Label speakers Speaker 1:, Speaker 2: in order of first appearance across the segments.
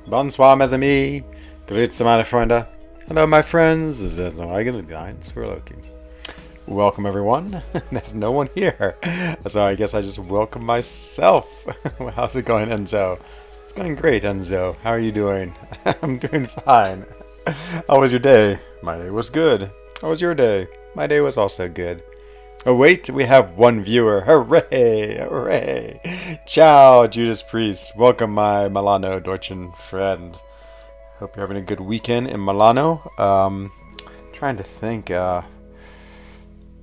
Speaker 1: Bonsoir, mes amis. Grüezi, meine Freunde. Hello, my friends. This is Uncollected for Loki. Welcome, everyone. There's no one here, so I guess I just welcome myself. How's it going, Enzo? It's going great, Enzo. How are you doing? I'm doing fine. How was your day? My day was good. How was your day? My day was also good. Oh wait, we have one viewer. Hooray! Hooray! Ciao, Judas Priest. Welcome, my Milano Deutschen friend. Hope you're having a good weekend in Milano. Trying to think.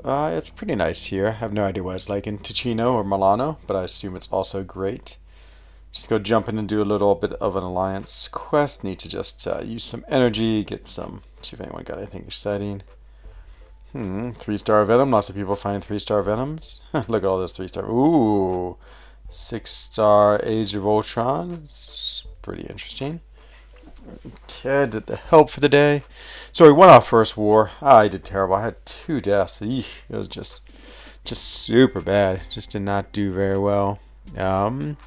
Speaker 1: It's pretty nice here. I have no idea what it's like in Ticino or Milano, but I assume it's also great. Just go jump in and do a little bit of an alliance quest. Need to just use some energy, get some. See if anyone got anything exciting. 3-star Venom. Lots of people find 3-star Venoms. Look at all those 3-star. Ooh. 6-star Age of Ultron. It's pretty interesting. Okay, did the help for the day. So we won our first war. I did terrible. I had 2 deaths. Eesh, it was just super bad. Just did not do very well. Oh,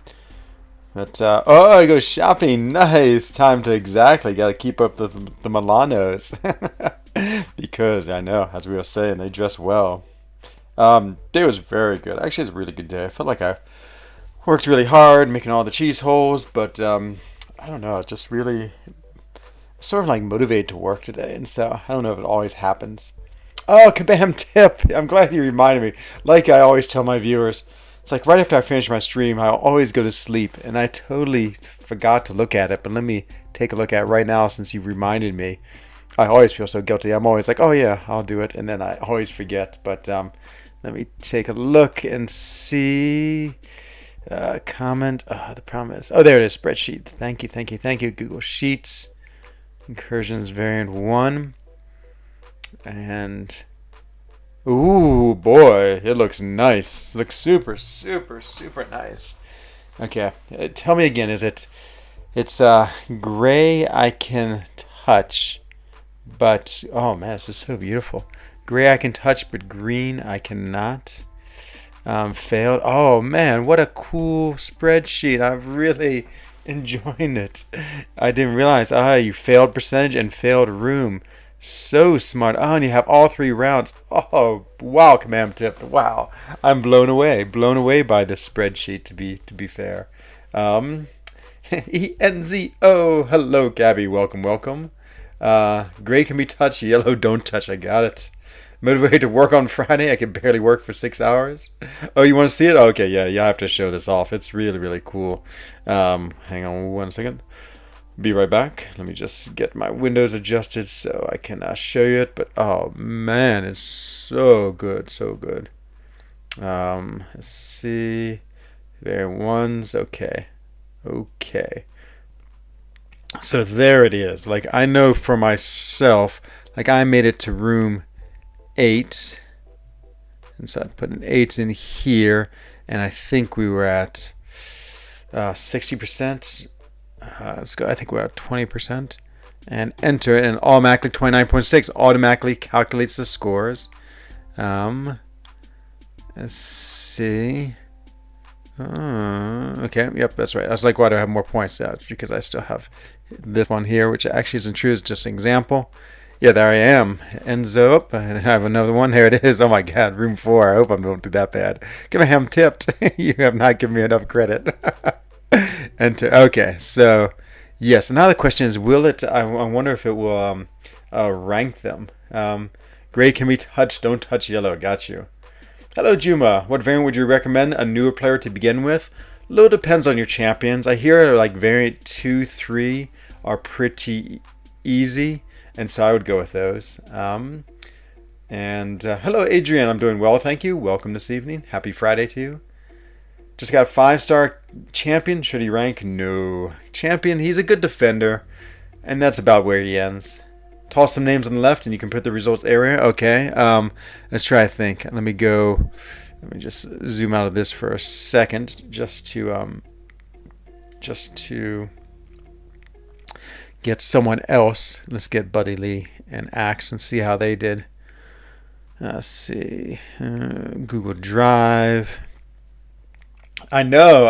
Speaker 1: I go shopping. Nice. Time to exactly. Got to keep up the Milanos. Because I know, as we were saying, they dress well. Day was very good. Actually, it's a really good day. I felt like I worked really hard making all the cheese holes, but I don't know. It's just really sort of like motivated to work today, and so I don't know if it always happens. Oh, kabam tip! I'm glad you reminded me. Like I always tell my viewers, it's like right after I finish my stream, I always go to sleep, and I totally forgot to look at it. But let me take a look at it right now since you reminded me. I always feel so guilty. I'm always like, oh yeah, I'll do it, and then I always forget. But let me take a look and see. Comment. The problem is, oh, there it is. Spreadsheet. Thank you, thank you, thank you. Google Sheets. Incursions variant 1. And ooh boy, it looks nice. It looks super, super, super nice. Okay, tell me again. Is it? It's gray. I can touch. But, oh man, this is so beautiful. Gray I can touch, but green I cannot. Failed. Oh man, what a cool spreadsheet. I'm really enjoying it. I didn't realize. You failed percentage and failed room. So smart. Oh, and you have all 3 rounds. Oh, wow, command tip. Wow. I'm blown away. Blown away by this spreadsheet, to be fair. ENZO. Hello, Gabby. Welcome, welcome. Gray can be touched, yellow don't touch. I got it. Motivated to work on Friday. I can barely work for 6 hours. Oh, you want to see it? Okay, yeah, I have to show this off. It's really, really cool. Hang on 1 second. Be right back. Let me just get my windows adjusted so I can show you it. But oh man, it's so good, so good. Let's see. Variant 1s. Okay. So there it is. Like, I know for myself, like I made it to room 8. And so I put an 8 in here. And I think we were at 60%. Let's go. I think we're at 20%. And enter it. And automatically 29.6 automatically calculates the scores. Let's see. Okay, yep, that's right. I was like, why do I have more points? That's because I still have this one here, which actually isn't true. It's just an example. Yeah, there I am. Enzo up. I have another one. Here it is. Oh my God, room 4. I hope I don't do that bad. Give me ham tipped. You have not given me enough credit. Enter. Okay, so yes. Now the question is, will it? I wonder if it will rank them. Gray can be touched. Don't touch yellow. Got you. Hello, Juma. What variant would you recommend a newer player to begin with? A little depends on your champions. I hear like variant 2, 3 are pretty easy, and so I would go with those. Hello, Adrian. I'm doing well, thank you. Welcome this evening. Happy Friday to you. Just got a 5-star champion. Should he rank? No. Champion, he's a good defender, and that's about where he ends. Toss some names on the left and you can put the results area. Okay. Let's try to think. Let me just zoom out of this for a second just to get someone else. Let's get Buddy Lee and Axe and see how they did. Let's see. Google Drive. I know,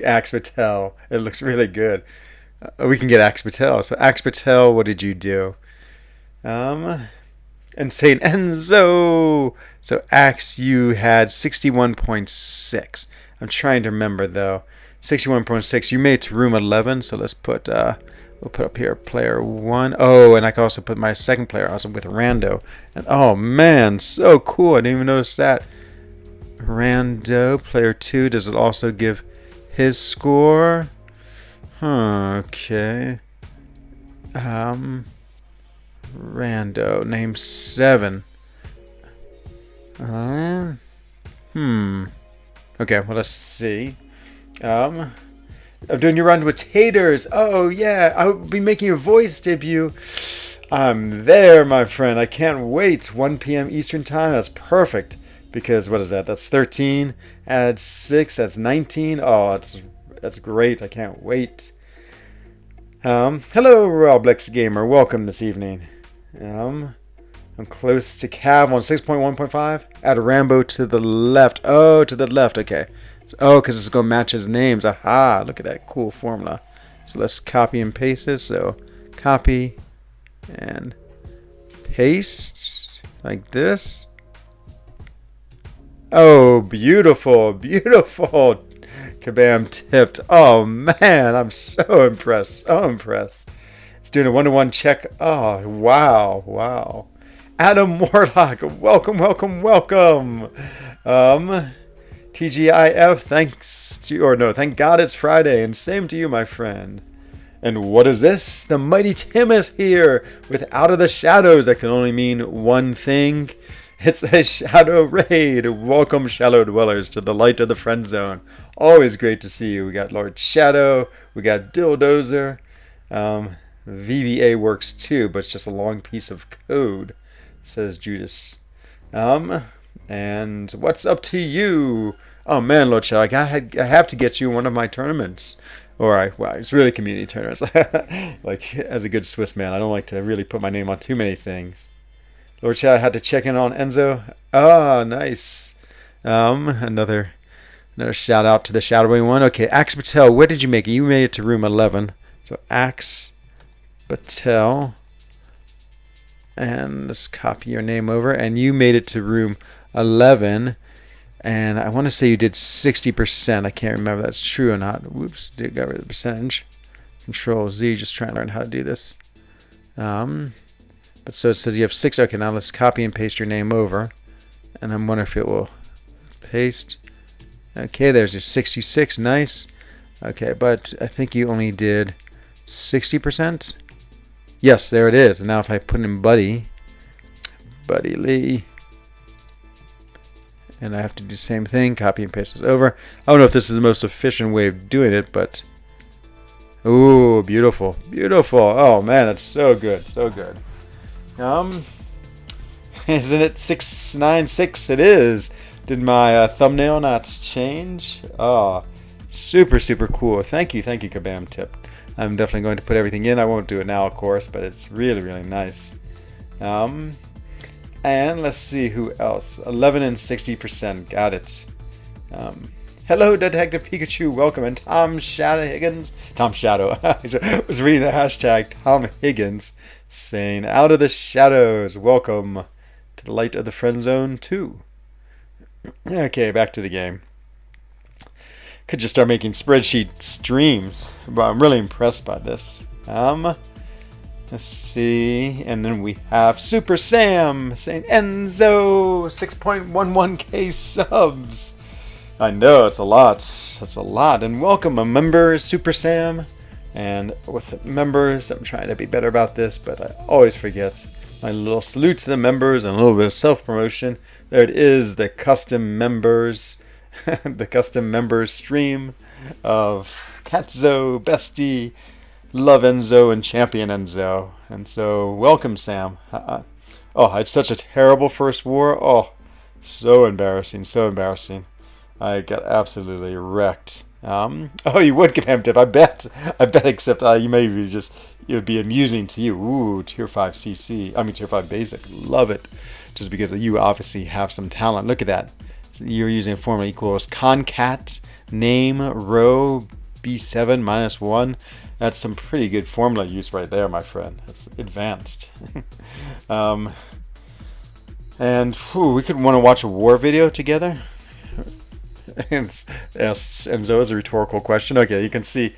Speaker 1: Axe Patel. It looks really good. We can get Axe Patel. So Axe Patel, what did you do? And Saint Enzo. So Axe, you had 61.6. I'm trying to remember though. 61.6. You made it to room 11. So let's put we'll put up here player 1. Oh, and I can also put my second player also with Rando. And oh man, so cool. I didn't even notice that. Rando, player 2. Does it also give his score? Okay. Rando, name 7. Okay, well, let's see. I'm doing your run with taters. Oh, yeah, I'll be making your voice debut. I'm there, my friend. I can't wait. 1 p.m. Eastern Time. That's perfect. Because, what is that? That's 13. Add 6. That's 19. Oh, that's great. I can't wait. Hello, Roblex Gamer. Welcome this evening. I'm close to Cav on 6.1.5. Add Rambo to the left. Oh, to the left. Okay. Oh, because it's going to match his names. Aha. Look at that cool formula. So let's copy and paste this. So copy and paste like this. Oh, beautiful. Beautiful. Kabam tipped. Oh, man. I'm so impressed. So impressed. It's doing a 1-to-1 check. Oh, wow. Wow. Adam Warlock. Welcome, welcome, welcome. TGIF, thank God it's Friday, and same to you, my friend. And what is this? The mighty Tim is here with Out of the Shadows. That can only mean one thing. It's a shadow raid. Welcome, Shadow Dwellers, to the light of the friend zone. Always great to see you. We got Lord Shadow. We got Dildozer. VBA works too, but it's just a long piece of code, says Judas. And what's up to you? Oh man, Lord Shadow, I have to get you one of my tournaments. Well, it's really community tournaments. Like, as a good Swiss man, I don't like to really put my name on too many things. Lord Shadow, I had to check in on Enzo. Ah, nice. Another shout out to the shadowy one. Okay, Axe Patel, where did you make it? You made it to room 11. So Axe Patel. And let's copy your name over. And you made it to room 11. And I want to say you did 60%. I can't remember if that's true or not. Whoops, got rid of the percentage. Control Z, just trying to learn how to do this. But so it says you have 6. Okay, now let's copy and paste your name over. And I'm wondering if it will paste. Okay, there's your 66. Nice. Okay, but I think you only did 60%. Yes, there it is. And now if I put in Buddy Lee, and I have to do the same thing, copy and paste this over. I don't know if this is the most efficient way of doing it, but ooh, beautiful, beautiful. Oh man, that's so good, so good. Isn't it 696? It is. Did my thumbnail not change? Oh, super, super cool. Thank you, Kabam Tip. I'm definitely going to put everything in. I won't do it now, of course, but it's really, really nice. And let's see who else. 11 and 60%. Got it. Hello, Detective Pikachu. Welcome. And Tom Shadow Higgins. Tom Shadow. I was reading the hashtag Tom Higgins saying, Out of the Shadows. Welcome to the light of the friend zone 2. Okay, back to the game. Could just start making spreadsheet streams, but I'm really impressed by this. Let's see, and then we have Super Sam saying Enzo 6.11k subs. I know it's a lot. That's a lot. And welcome a member, Super Sam. And with members, I'm trying to be better about this, but I always forget. My little salute to the members and a little bit of self-promotion. There it is, the custom members. The custom members stream of Katzo, Bestie, Love Enzo, and Champion Enzo. And so, welcome, Sam. Oh, I had such a terrible first war. Oh, so embarrassing, so embarrassing. I got absolutely wrecked. Oh, you would get him tip. I bet. Except you maybe just it would be amusing to you. Ooh, tier 5 CC. I mean tier 5 basic. Love it. Just because you obviously have some talent. Look at that. So you're using a formula equals concat name row B7 -1. That's some pretty good formula use right there, my friend. That's advanced. And we could want to watch a war video together. And so is a rhetorical question. Okay, you can see.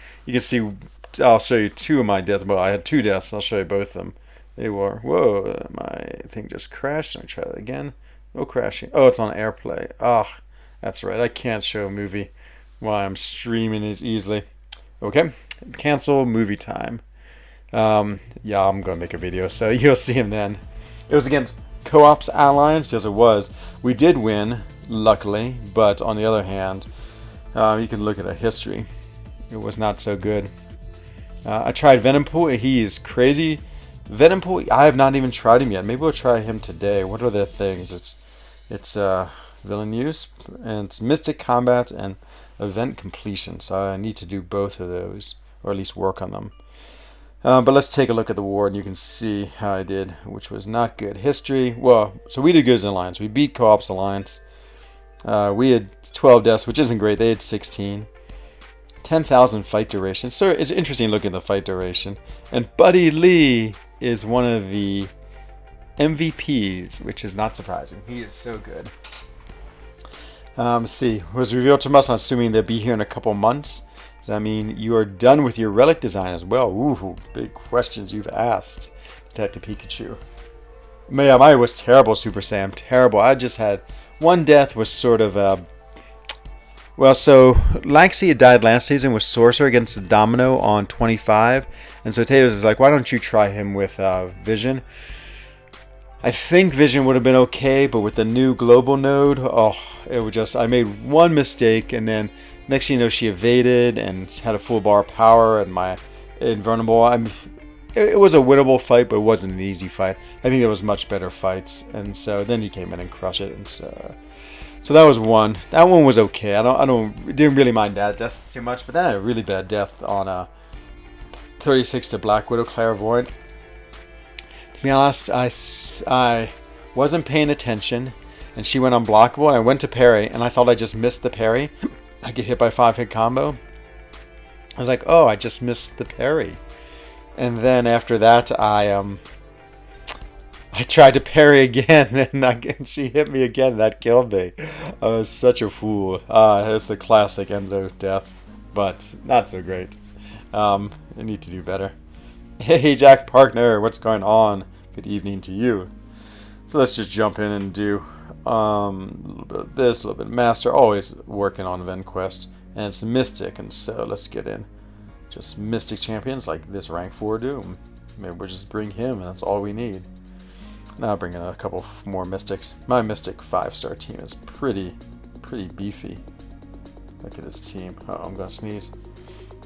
Speaker 1: I'll show you two of my deaths. Well, I had 2 deaths. I'll show you both of them. They were. Whoa, my thing just crashed. Let me try that again. No crashing. Oh, it's on AirPlay. Ah, that's right. I can't show a movie while I'm streaming as easily. Okay, cancel movie time. Yeah, I'm gonna make a video, so you'll see him then. It was against Co-op's Alliance. Yes, it was. We did win, luckily, but on the other hand, you can look at a history. It was not so good. I tried Venompool. He is crazy. Venompool, I have not even tried him yet. Maybe we'll try him today. What are the things? It's villain use, and it's Mystic Combat and Event Completion. So I need to do both of those, or at least work on them. But let's take a look at the war, and you can see how I did, which was not good. History, well, so we did good as an alliance. We beat Co-op's Alliance. We had 12 deaths, which isn't great. They had 16. 10,000 fight duration. So it's interesting looking at the fight duration. And Buddy Lee is one of the MVPs, which is not surprising. He is so good. Let's see. Was revealed to us, I'm assuming they'll be here in a couple months. Does that mean you are done with your relic design as well? Ooh, big questions you've asked, Detective Pikachu. Man, I was terrible, Super Sam. Terrible. I just had one death was sort of well, so Laxi had died last season with Sorcerer against the Domino on 25. And so Tails is like, why don't you try him with Vision? I think Vision would have been okay, but with the new global node, oh, it would just, I made one mistake, and then next thing you know, she evaded and had a full bar of power, and my invulnerable. It was a winnable fight, but it wasn't an easy fight. I think there was much better fights, and so then he came in and crushed it, and so that was one. That one was okay. I didn't really mind that death too much, but then I had a really bad death on 36 to Black Widow Clairvoyant. To be honest, I wasn't paying attention, and she went unblockable, and I went to parry, and I thought I just missed the parry. I get hit by 5-hit combo. I was like, oh, I just missed the parry. And then after that, I tried to parry again, and she hit me again, and that killed me. I was such a fool. It's a classic Enzo death, but not so great. I need to do better. Hey, Jack Parkner, what's going on? Good evening to you. So let's just jump in and do a little bit of this, a little bit of Master, always working on Event Quest, and it's Mystic, and so let's get in. Just Mystic champions like this rank 4 do. Maybe we'll just bring him, and that's all we need. Now I'll bring in a couple more Mystics. My Mystic 5-star team is pretty beefy. Look at this team. Oh, I'm gonna sneeze.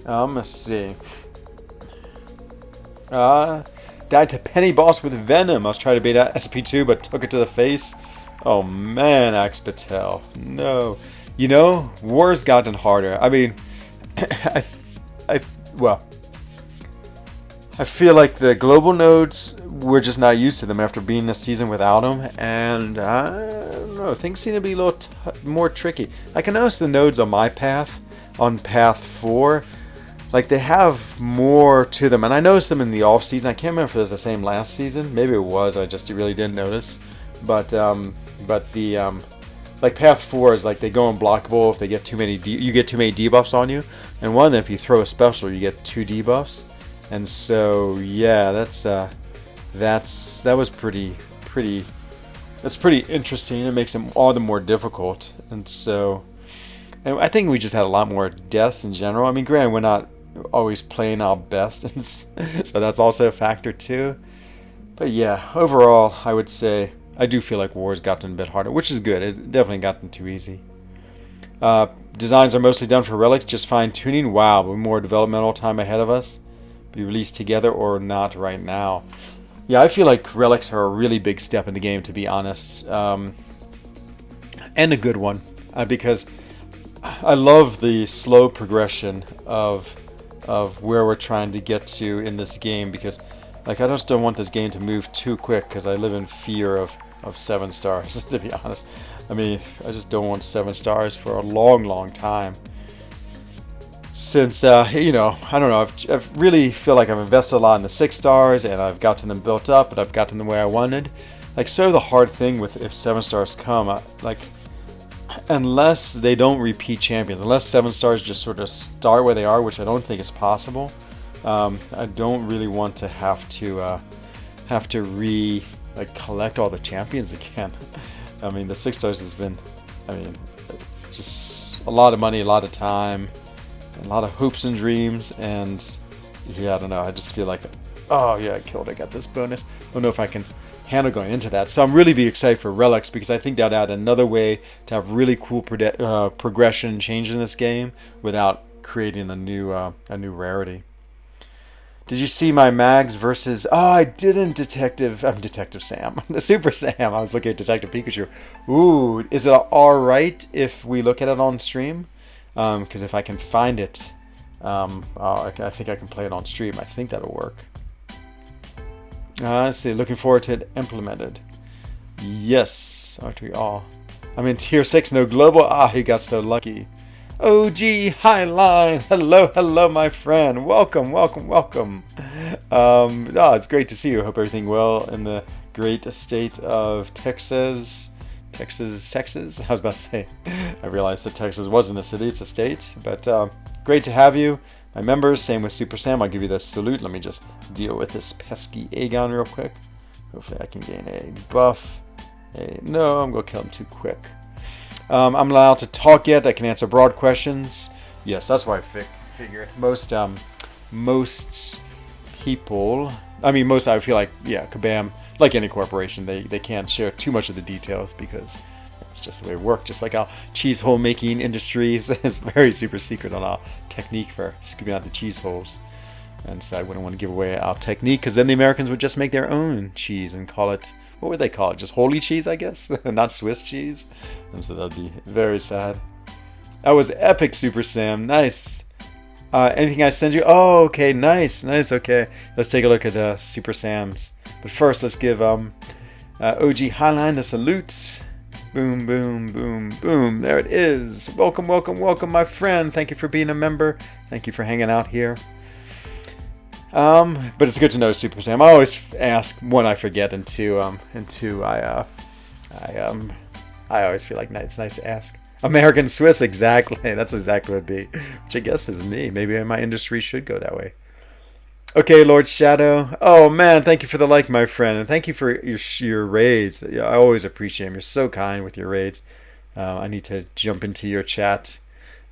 Speaker 1: Let's see. Died to Penny Boss with Venom. I was trying to beat out SP2, but took it to the face. Oh man, Axe Patel. No. You know, war's gotten harder. I mean, I feel like the global nodes, we're just not used to them after being a season without them, and I don't know, things seem to be a little more tricky. I can notice the nodes on my path, on path 4, like they have more to them, and I noticed them in the off season. I can't remember if it was the same last season. Maybe it was. I just really didn't notice. But the like path 4 is like they go unblockable if they get too many. You get too many debuffs on you, and one of them, if you throw a special, you get 2 debuffs. And so yeah, that was pretty. That's pretty interesting. It makes them all the more difficult, and so. And I think we just had a lot more deaths in general. I mean, granted, we're not always playing our best, and so that's also a factor too. But yeah, overall, I would say I do feel like war's gotten a bit harder, which is good. It's definitely gotten too easy. Designs are mostly done for relics, just fine-tuning. Wow, but more developmental time ahead of us. Be released together or not right now. Yeah, I feel like relics are a really big step in the game, to be honest. And a good one, because I love the slow progression of where we're trying to get to in this game, because like I just don't want this game to move too quick, because I live in fear of 7 stars, to be honest. I mean, I just don't want 7 stars for a long time. since you know, I don't know, I've really feel like I've invested a lot in the 6 stars, and I've gotten them built up, but I've gotten them the way I wanted. Like, sort of the hard thing with if 7 stars come, like, unless they don't repeat champions, unless 7 stars just sort of start where they are, which I don't think is possible. I don't really want to have to collect all the champions again. I mean, the 6 stars has been, I mean, just a lot of money, a lot of time, a lot of hopes and dreams, and yeah, I don't know. I just feel like, oh yeah, I killed it. I got this bonus. I don't know if I can handle going into that. So I'm really be excited for relics, because I think that add another way to have really cool progression changes in this game without creating a new rarity. Did you see my Mags versus? Oh, I didn't, Detective Sam, the Super Sam. I was looking at Detective Pikachu. Ooh, is it all right if we look at it on stream? Because if I can find it, I think I can play it on stream. I think that'll work. Let's see. Looking forward to it implemented. Yes, aren't we all? I'm in tier 6, no global. Ah, he got so lucky. OG Highline, hello, my friend. Welcome. It's great to see you. Hope everything well in the great state of Texas. I was about to say, I realized that Texas wasn't a city, it's a state. But great to have you. My members, same with Super Sam. I'll give you the salute. Let me just deal with this pesky Aegon real quick. Hopefully I can gain a buff. No, I'm going to kill him too quick. I'm allowed to talk yet. I can answer broad questions. Yes, that's what I figured. Most people, I feel like, yeah, Kabam, like any corporation, they can't share too much of the details because it's just the way it works. Just like our cheese hole making industries is very super secret on our technique for scooping out the cheese holes. And so I wouldn't want to give away our technique, because then the Americans would just make their own cheese and call it, what would they call it? Just holy cheese, I guess? Not Swiss cheese? And so that'd be very sad. That was epic, Super Sam. Nice. Anything I send you? Oh, okay. Nice. Okay. Let's take a look at Super Sam's. But first, let's give OG Highline the salutes. Boom, boom, boom, boom. There it is. Welcome, my friend. Thank you for being a member. Thank you for hanging out here. But it's good to know, Super Sam. I always ask, one, I forget, and two, I always feel like it's nice to ask. American Swiss, exactly. That's exactly what it'd be. Which I guess is me. Maybe my industry should go that way. Okay, Lord Shadow. Oh man, thank you for the like, my friend, and thank you for your raids. I always appreciate them. You're so kind with your raids. I need to jump into your chat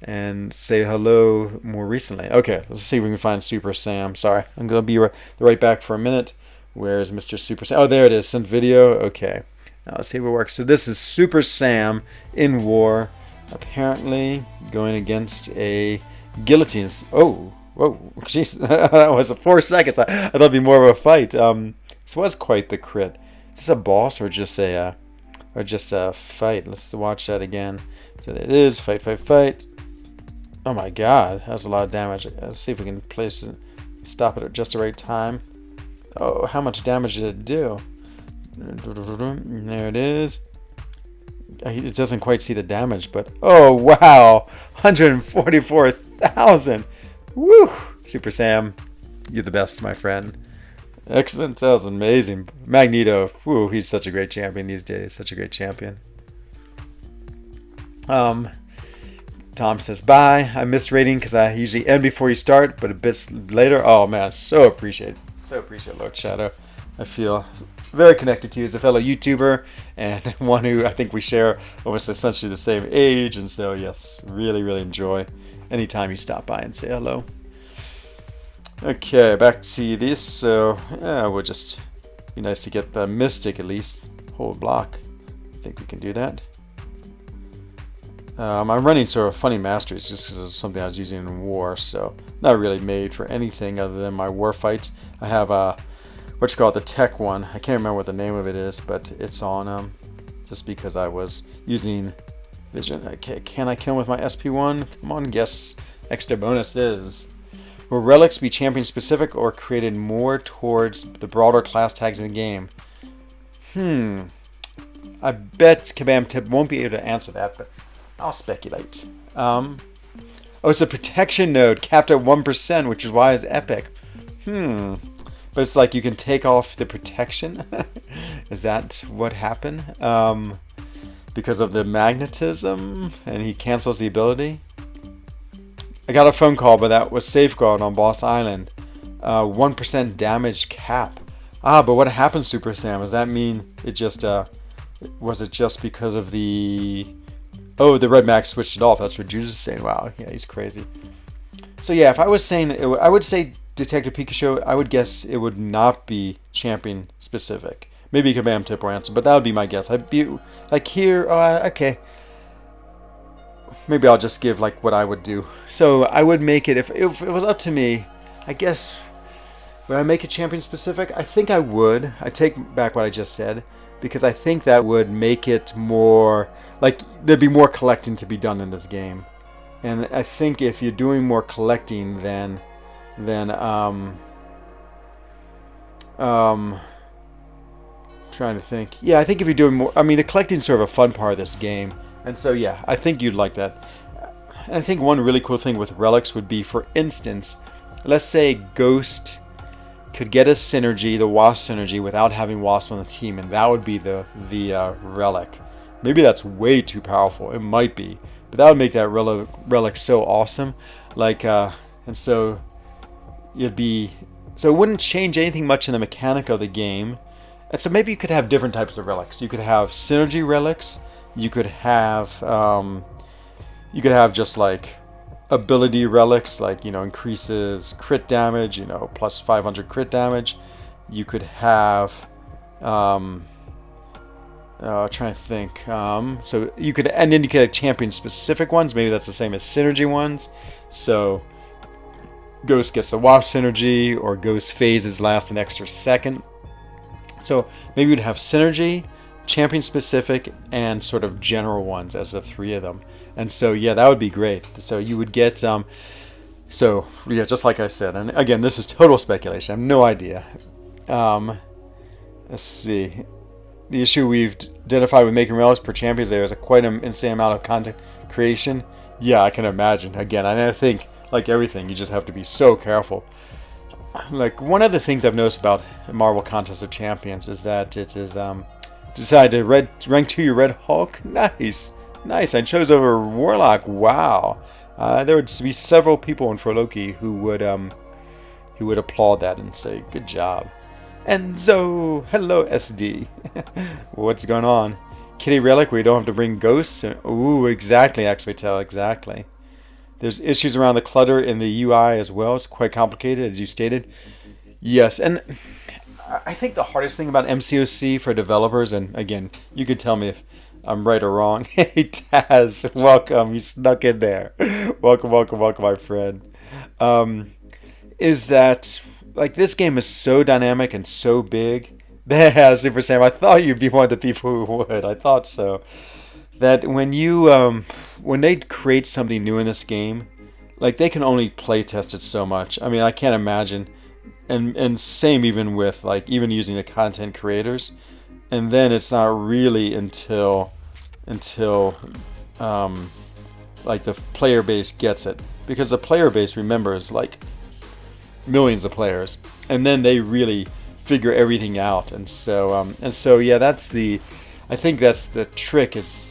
Speaker 1: and say hello more recently. Okay, let's see if we can find Super Sam. Sorry, I'm going to be right back for a minute. Where is Mr. Super Sam? Oh, there it is. Sent video. Okay. Now let's see if it works. So this is Super Sam in war, apparently going against a guillotine. Oh, whoa, jeez. That was 4 seconds. I thought it'd be more of a fight. This was quite the crit. Is this a boss or just a fight? Let's watch that again. So it is fight. Oh my god, that's a lot of damage. Let's see if we can stop it at just the right time. Oh, how much damage did it do? There it is. It doesn't quite see the damage, but oh wow, 144,000. Woo! Super Sam, you're the best, my friend. Excellent, that was amazing. Magneto, woo, he's such a great champion these days. Such a great champion. Tom says, bye. I missed rating because I usually end before you start, but a bit later. Oh, man, so appreciate Lord Shadow. I feel very connected to you as a fellow YouTuber and one who I think we share almost essentially the same age. And so, yes, really enjoy anytime you stop by and say hello. Okay, back to this. So, yeah, we'll just be nice to get the Mystic at least. Whole block. I think we can do that. I'm running sort of funny masteries just because it's something I was using in war, so not really made for anything other than my war fights. I have the tech one. I can't remember what the name of it is, but it's on just because I was using vision. Okay, can I kill him with my SP1? Come on, guess. Extra bonuses. Will relics be champion specific or created more towards the broader class tags in the game? I bet Kabam Tip won't be able to answer that, but I'll speculate. Oh, it's a protection node capped at 1%, which is why it's epic. But it's like you can take off the protection. Is that what happened? Because of the magnetism, and he cancels the ability. I got a phone call, but that was Safeguard on Boss Island. 1% damage cap. But what happened, Super Sam? Does that mean it just was it just because of the... Oh, the red max switched it off. That's what Judas is saying. Wow, yeah, he's crazy. So yeah, if I was saying, I would say Detective Pikachu. I would guess it would not be champion specific. Maybe Kabam, Tip, or Answer, but that would be my guess. I'd be like here. Okay. Maybe I'll just give like what I would do. So I would make it if it was up to me. I guess would I make it champion specific? I think I would. I take back what I just said, because I think that would make it more like there'd be more collecting to be done in this game. And I think if you're doing more collecting than trying to think. Yeah, I think if you're doing more, I mean, the collecting's sort of a fun part of this game. And so yeah, I think you'd like that. And I think one really cool thing with relics would be, for instance, let's say Ghost could get a synergy, the Wasp synergy, without having Wasp on the team, and that would be the relic. Maybe that's way too powerful. It might be, but that would make that relic so awesome. Like, and so it'd be, so it wouldn't change anything much in the mechanic of the game. And so maybe you could have different types of relics. You could have synergy relics. You could have just like ability relics, like, you know, increases crit damage, you know, plus 500 crit damage. You could have trying to think. So you could, and then you could have champion specific ones. Maybe that's the same as synergy ones. So Ghost gets a Wasp synergy, or Ghost phases last an extra second. So maybe you'd have synergy, champion specific, and sort of general ones as the three of them. And so yeah, that would be great. So you would get so yeah, just like I said, and again, this is total speculation. I have no idea. Let's see. The issue we've identified with making relics per champions there is quite an insane amount of content creation. Yeah, I can imagine. Again, I think, like everything, you just have to be so careful. Like, one of the things I've noticed about Marvel Contest of Champions is that it is decide to rank 2 your Red Hulk. Nice. I chose over Warlock. Wow. There would be several people in Froloki who would applaud that and say, good job. Enzo, hello SD. What's going on? Kitty Relic where you don't have to bring ghosts? Ooh, exactly, Axpatel, exactly. There's issues around the clutter in the UI as well. It's quite complicated, as you stated. Yes, and I think the hardest thing about MCOC for developers, and again, you could tell me if I'm right or wrong. Hey, Taz, welcome. You snuck in there. Welcome, my friend. Is that, like, this game is so dynamic and so big. Yeah, Super Sam, I thought you'd be one of the people who would. I thought so. That when you, when they create something new in this game, like, they can only play test it so much. I mean, I can't imagine. And same even with, like, even using the content creators. And then it's not really until like the player base gets it, because the player base, remember, is like millions of players, and then they really figure everything out. And so yeah, I think that's the trick, is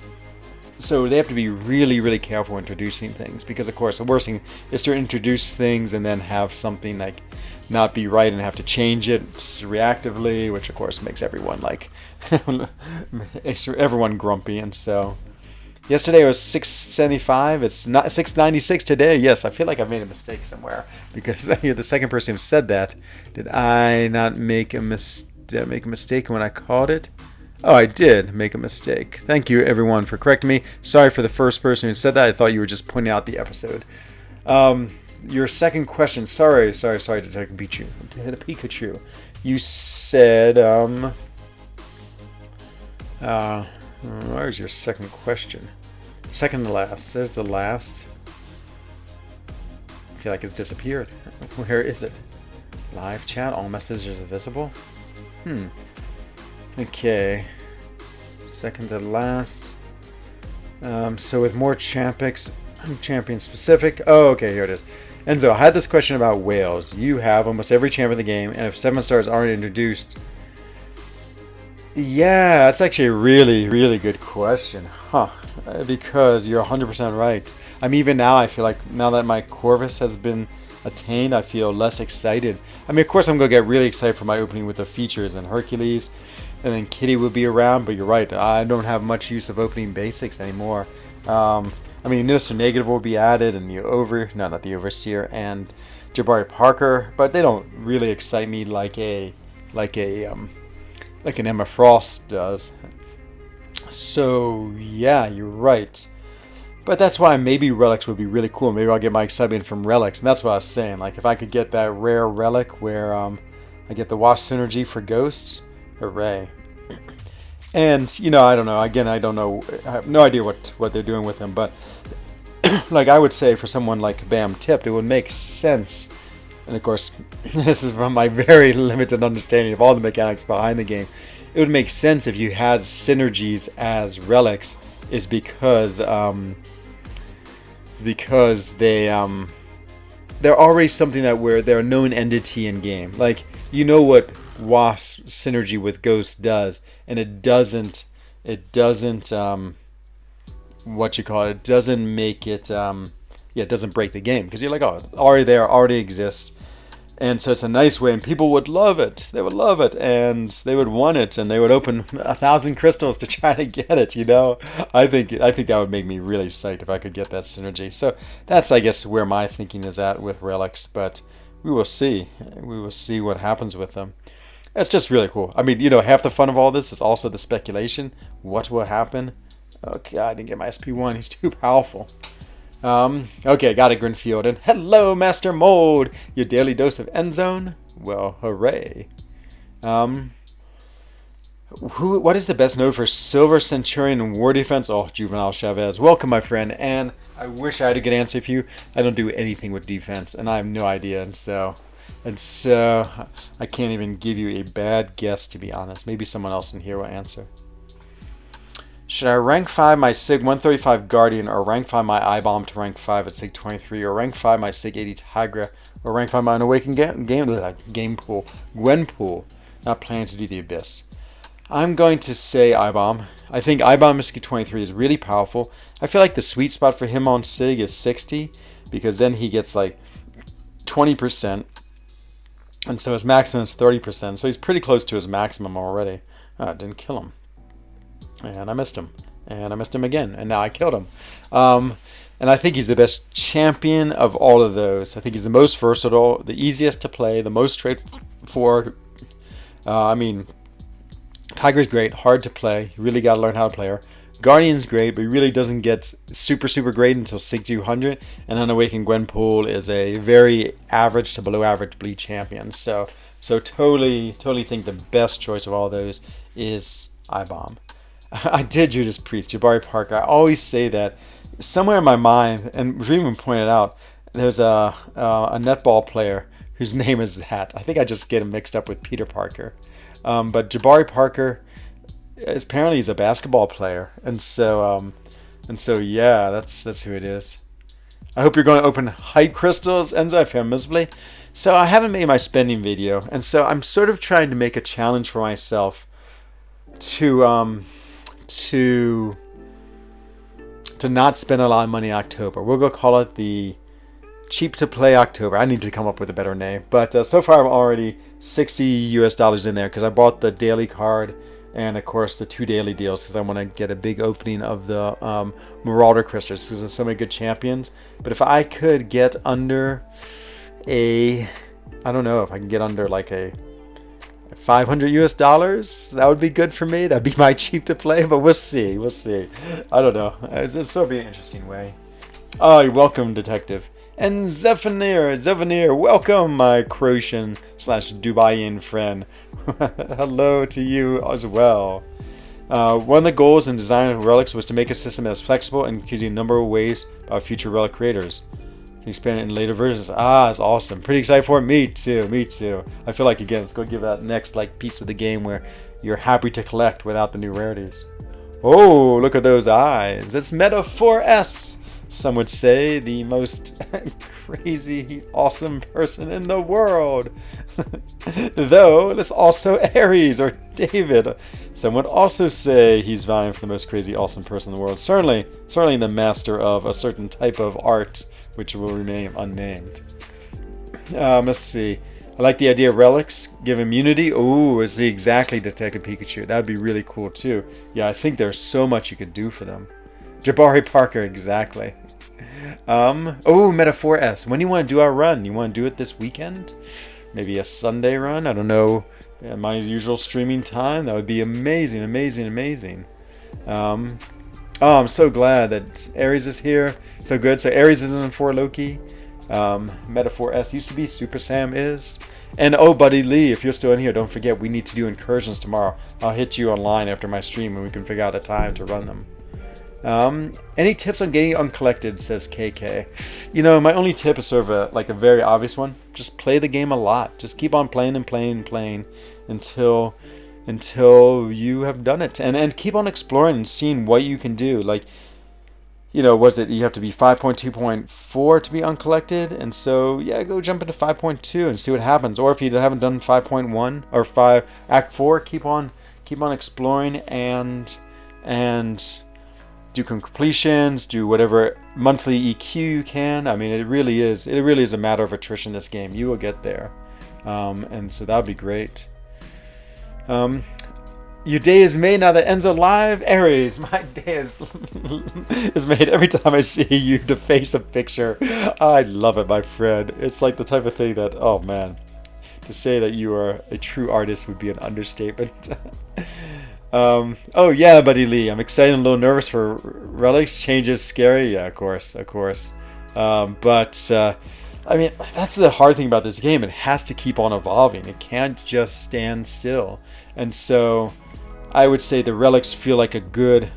Speaker 1: so they have to be really careful introducing things, because of course the worst thing is to introduce things and then have something like not be right and have to change it reactively, which of course makes everyone like everyone grumpy. And so yesterday it was 675. It's not 696 today. Yes, I feel like I've made a mistake somewhere, because you're the second person who said that. Did I not make a mistake when I called it? Oh, I did make a mistake. Thank you everyone for correcting me. Sorry for the first person who said that. I thought you were just pointing out the episode. Your second question. Sorry, Detective Pikachu. You said, where's your second question? Second to last. There's the last. I feel like it's disappeared. Where is it? Live chat. All messages are visible. Okay. Second to last. So with more Champions, Champion specific. Oh, okay, here it is. Enzo, I had this question about whales. You have almost every champion in the game, and if 7 stars aren't introduced... Yeah, that's actually a really, really good question. Huh. Because you're 100% right. Even now, I feel like now that my Corvus has been attained, I feel less excited. Of course, I'm going to get really excited for my opening with the features and Hercules, and then Kitty will be around, but you're right. I don't have much use of opening basics anymore. Mr. Negative will be added, and not the Overseer, and Jabari Parker, but they don't really excite me like an Emma Frost does. So yeah, you're right. But that's why maybe relics would be really cool. Maybe I'll get my excitement from relics, and that's what I was saying. Like if I could get that rare relic where I get the Wash synergy for ghosts, hooray! And I don't know. Again, I don't know. I have no idea what they're doing with them. But like I would say, for someone like Bam Tipped, it would make sense. And of course, this is from my very limited understanding of all the mechanics behind the game. It would make sense if you had synergies as relics, is because they're already something that where they're a known entity in game. Like what Wasp synergy with Ghost does, and it doesn't it doesn't make it it doesn't break the game, because you're like, oh, already there, already exists. And so it's a nice way, and people would love it. They would love it, and they would want it, and they would open 1,000 crystals to try to get it. I think that would make me really psyched if I could get that synergy. So that's, I guess, where my thinking is at with relics. But we will see. We will see what happens with them. It's just really cool. Half the fun of all this is also the speculation. What will happen? Okay, I didn't get my SP1. He's too powerful. Okay, got it, Grinfield. And hello, Master Mold! Your daily dose of Endzone? Well, hooray. What is the best node for Silver Centurion and War Defense? Oh, Juvenile Chavez. Welcome, my friend. And I wish I had a good answer for you. I don't do anything with defense, and I have no idea. And so I can't even give you a bad guess, to be honest. Maybe someone else in here will answer. Should I rank 5 my SIG 135 Guardian, or rank 5 my I-Bomb to rank 5 at SIG 23, or rank 5 my SIG 80 Tigra, or rank 5 my Unawakened Gwenpool? Not planning to do the Abyss. I'm going to say I-Bomb. I think I-Bomb SIG 23 is really powerful. I feel like the sweet spot for him on SIG is 60, because then he gets like 20%, and so his maximum is 30%, so he's pretty close to his maximum already. It didn't kill him. And I missed him. And I missed him again. And now I killed him. And I think he's the best champion of all of those. I think he's the most versatile, the easiest to play, the most straightforward. Tiger's great, hard to play. You really got to learn how to play her. Guardian's great, but he really doesn't get super, super great until 6200. And Unawakened Gwenpool is a very average to below average bleed champion. So totally think the best choice of all those is I-Bomb. I did Judas Priest, Jabari Parker. I always say that. Somewhere in my mind, and Dreamin pointed out, there's a netball player whose name is that. I think I just get him mixed up with Peter Parker. But Jabari Parker, apparently he's a basketball player. And so yeah, that's who it is. I hope you're going to open hype crystals, Enzo. I failed miserably. So I haven't made my spending video. And so I'm sort of trying to make a challenge for myself to not spend a lot of money in October. We'll go call it the cheap to play October. I need to come up with a better name. But so far I'm already $60 in there, because I bought the daily card and of course the 2 daily deals, because I want to get a big opening of the Marauder crystals, because there's so many good champions. But if I could get under I don't know if I can get under like a $500, that would be good for me. That'd be my cheap to play, but we'll see. I don't know. This will be an interesting way. Oh, you're welcome, Detective. And Zephanier, welcome, my Croatian/Dubaian friend. Hello to you as well. One of the goals in designing relics was to make a system as flexible and gives you a number of ways by future relic creators. Can you spend it in later versions? It's awesome. Pretty excited for it. Me too. I feel like, again, it's going to give that next piece of the game where you're happy to collect without the new rarities. Oh, look at those eyes. It's Meta 4S. Some would say the most crazy, awesome person in the world. Though, it's also Aries or David. Some would also say he's vying for the most crazy, awesome person in the world. Certainly the master of a certain type of art, which will remain unnamed. Let's see. I like the idea of relics. Give immunity. Ooh, it's the exactly Detective Pikachu. That would be really cool too. Yeah, I think there's so much you could do for them. Jabari Parker, exactly. Metaphor S. When do you want to do our run? You want to do it this weekend? Maybe a Sunday run? I don't know. My usual streaming time. That would be amazing, amazing, amazing. I'm so glad that Aries is here. So good. So Aries isn't for Loki. Metaphor S used to be, Super Sam is. And Buddy Lee, if you're still in here, don't forget we need to do incursions tomorrow. I'll hit you online after my stream and we can figure out a time to run them. Any tips on getting Uncollected, says KK. My only tip is sort of a very obvious one. Just play the game a lot. Just keep on playing and playing and playing until you have done it. And keep on exploring and seeing what you can do. Like, was it you have to be 5.2.4 to be uncollected? And so, yeah, go jump into 5.2 and see what happens. Or if you haven't done 5.1 or 5 Act 4, keep on exploring and do completions, do whatever monthly EQ you can. I mean, it really is a matter of attrition, this game. You will get there. And so that would be great. Your day is made now that Enzo live. Aries, my day is made every time I see you deface a picture. I love it, my friend. It's like the type of thing that, oh man, to say that you are a true artist would be an understatement. Yeah, Buddy Lee, I'm excited and a little nervous for relics. Changes scary. Yeah, of course. I mean, that's the hard thing about this game. It has to keep on evolving. It can't just stand still. And so I would say the relics feel like a good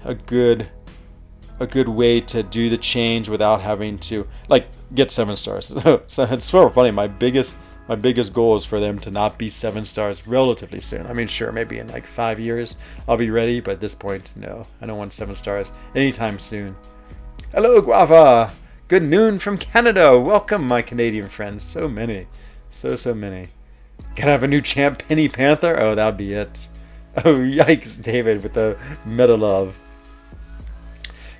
Speaker 1: way to do the change without having to get 7 stars. So it's sort of funny. My biggest goal is for them to not be 7 stars relatively soon. I mean, sure, maybe in 5 years I'll be ready, but at this point, no. I don't want 7 stars anytime soon. Hello, Guava! Good noon from Canada! Welcome, my Canadian friends. So many. So many. Gotta have a new champ, Penny Panther? Oh, that would be it. Oh, yikes, David, with the meta love.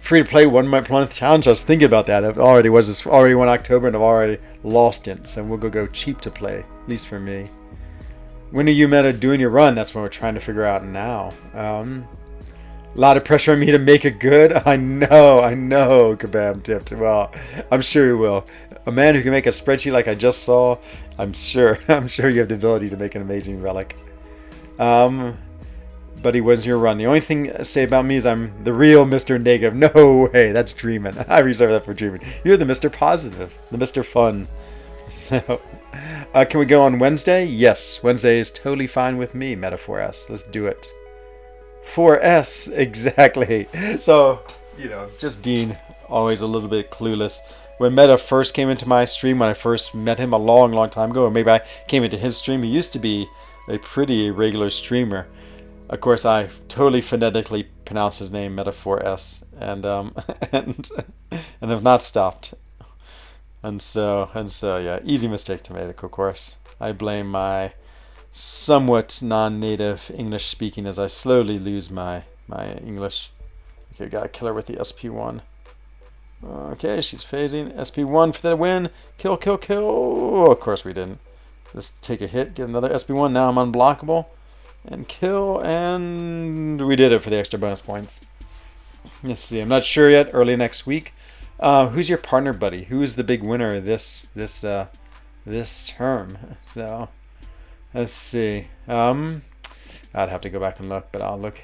Speaker 1: Free to play 1 month challenge. I was thinking about that. It already was already 1 October and I've already lost it. So we'll go cheap to play, at least for me. When are you meta doing your run? That's what we're trying to figure out now. A lot of pressure on me to make it good. I know, Kabam tipped. Well, I'm sure you will. A man who can make a spreadsheet like I just saw, I'm sure you have the ability to make an amazing relic. Buddy, when's your run? The only thing to say about me is I'm the real Mr. Negative. No way, that's dreaming. I reserve that for dreaming. You're the Mr. Positive, the Mr. Fun. So, can we go on Wednesday? Yes, Wednesday is totally fine with me, Metaphor S. Let's do it. 4S, exactly. So, just being always a little bit clueless. When Meta first came into my stream, when I first met him a long, long time ago, or maybe I came into his stream, he used to be a pretty regular streamer. Of course, I totally phonetically pronounce his name Metaphor S, and have not stopped. And so, yeah, easy mistake to make, of course. I blame my somewhat non-native English speaking as I slowly lose my English. Okay, got a killer with the SP1. Okay, she's phasing. SP1 for the win. Kill. Oh, of course we didn't. Let's take a hit, get another SP1. Now I'm unblockable. And kill, and we did it for the extra bonus points. Let's see, I'm not sure yet. Early next week. Who's your partner, buddy? Who is the big winner this term? So, let's see. I'd have to go back and look, but I'll look.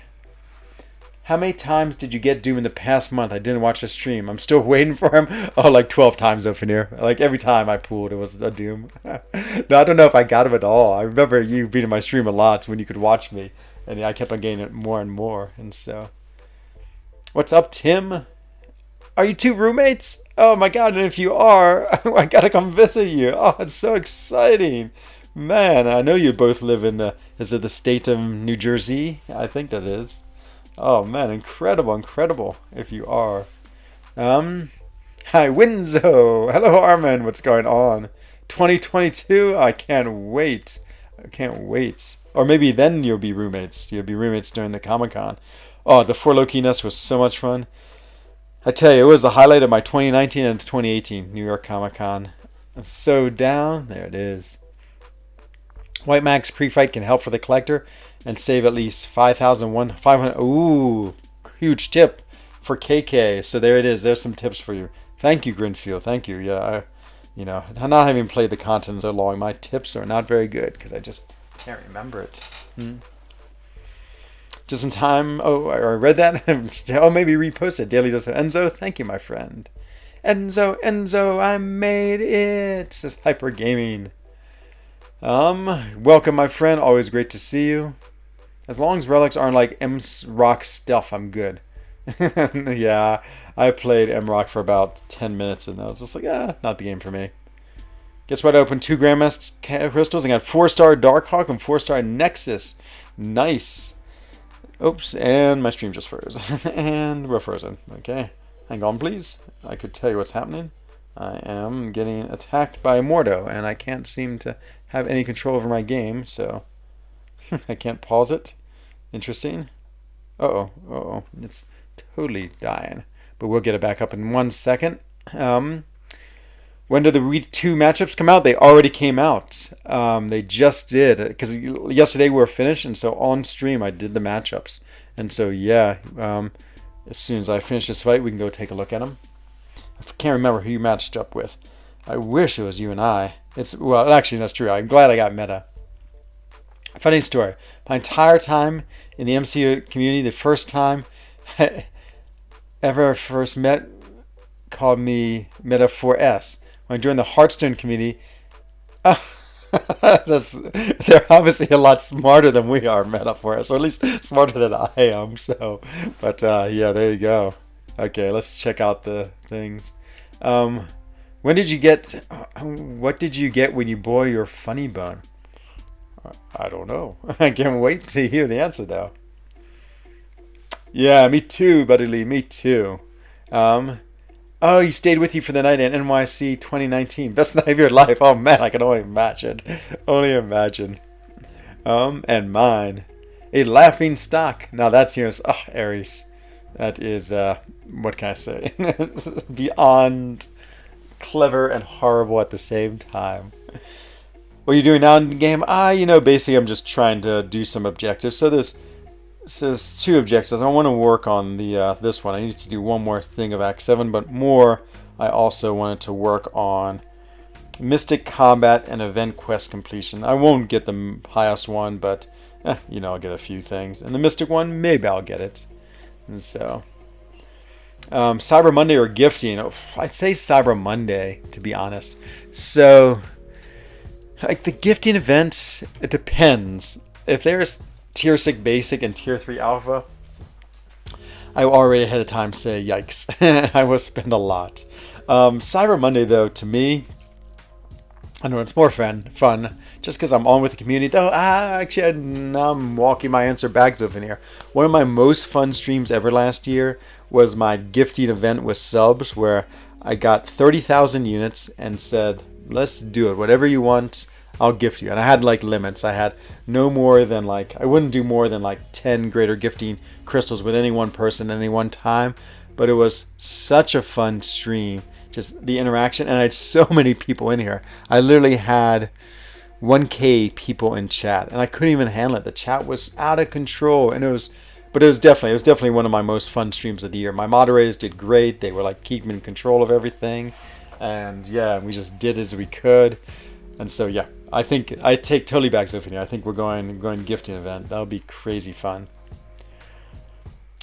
Speaker 1: How many times did you get Doom in the past month? I didn't watch the stream. I'm still waiting for him. Oh, 12 times open here. Every time I pulled, it was a Doom. No, I don't know if I got him at all. I remember you being in my stream a lot when you could watch me. And I kept on getting it more and more. And so, what's up, Tim? Are you 2 roommates? Oh my God, and if you are, I gotta come visit you. Oh, it's so exciting. Man, I know you both live in is it the state of New Jersey? I think that is. Oh man, incredible if you are. Hi, Winzo. Hello, Armin. What's going on? 2022. I can't wait. I can't wait. Or maybe then you'll be roommates. You'll be roommates during the Comic-Con. Oh, the 4 Loki Nest was so much fun. I tell you, it was the highlight of my 2019 and 2018 New York Comic Con. I'm so down. There it is. White Max pre-fight can help for the collector and save at least 5,500. Ooh, huge tip for KK. So there it is. There's some tips for you. Thank you, Grinfield. Thank you. Yeah, not having played the content so long, my tips are not very good because I just can't remember it. Just in time. Oh, I read that. Oh, maybe repost it. Daily Dose of Enzo. Thank you, my friend. Enzo, I made it. Says Hyper Gaming. Welcome, my friend. Always great to see you. As long as relics aren't like MCOC stuff, I'm good. Yeah, I played MCOC for about 10 minutes and I was just like, not the game for me. Guess what? I opened 2 Grandmaster crystals and got 4-star Darkhawk and 4-star Nexus. Nice. Oops, and my stream just froze. And we're frozen. Okay, hang on, please. I could tell you what's happening. I am getting attacked by Mordo, and I can't seem to have any control over my game, so I can't pause it. Interesting. Uh-oh. It's totally dying. But we'll get it back up in 1 second. When did the Week 2 matchups come out? They already came out. They just did. Because yesterday we were finished, and so on stream I did the matchups. And so, yeah, as soon as I finish this fight, we can go take a look at them. I can't remember who you matched up with. I wish it was you and I. Well, actually, that's true. I'm glad I got meta. Funny story. My entire time in the MCU community, the first time I ever first met, called me Meta 4S. When I joined the Hearthstone community, they're obviously a lot smarter than we are, Meta 4S, or at least smarter than I am. So, but yeah, there you go. Okay, let's check out the things. What did you get when you bore your funny bone? I don't know. I can't wait to hear the answer, though. Yeah, me too, Buddy Lee. Me too. Oh, he stayed with you for the night at NYC 2019. Best night of your life. Oh, man, I can only imagine. Only imagine. And mine. A laughing stock. Now, that's yours. Oh, Aries. That is, what can I say? Beyond clever and horrible at the same time. What are you doing now in the game? Basically I'm just trying to do some objectives. So there's 2 objectives. I want to work on the this one. I need to do one more thing of Act 7, but more I also wanted to work on Mystic Combat and Event Quest completion. I won't get the highest one, but I'll get a few things. And the Mystic one, maybe I'll get it. And so Cyber Monday or gifting? I'd say Cyber Monday, to be honest. So like the gifting event, it depends. If there's Tier 6 Basic and Tier 3 Alpha, I already ahead of time say yikes. I will spend a lot. Cyber Monday, though, to me, I know it's more fun just because I'm on with the community. Though, actually, now I'm walking my answer bags over here. One of my most fun streams ever last year was my gifting event with subs, where I got 30,000 units and said, let's do it. Whatever you want, I'll gift you. And I had like limits. I had no more than I wouldn't do more than 10 greater gifting crystals with any one person at any one time. But it was such a fun stream. Just the interaction. And I had so many people in here. I literally had 1K people in chat. And I couldn't even handle it. The chat was out of control. And it was definitely one of my most fun streams of the year. My moderators did great. They were keeping in control of everything. And yeah, we just did as we could. And so yeah, I think I take totally back Sophia. I think we're going gifting event. That'll be crazy fun.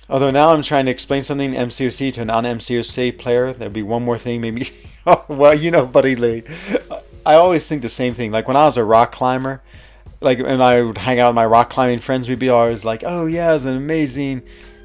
Speaker 1: Although now I'm trying to explain something MCOC to a non-MCOC player. There'll be one more thing maybe. Oh, well, Buddy Lee, I always think the same thing. Like when I was a rock climber, and I would hang out with my rock climbing friends, we'd be always like, oh yeah, it was an amazing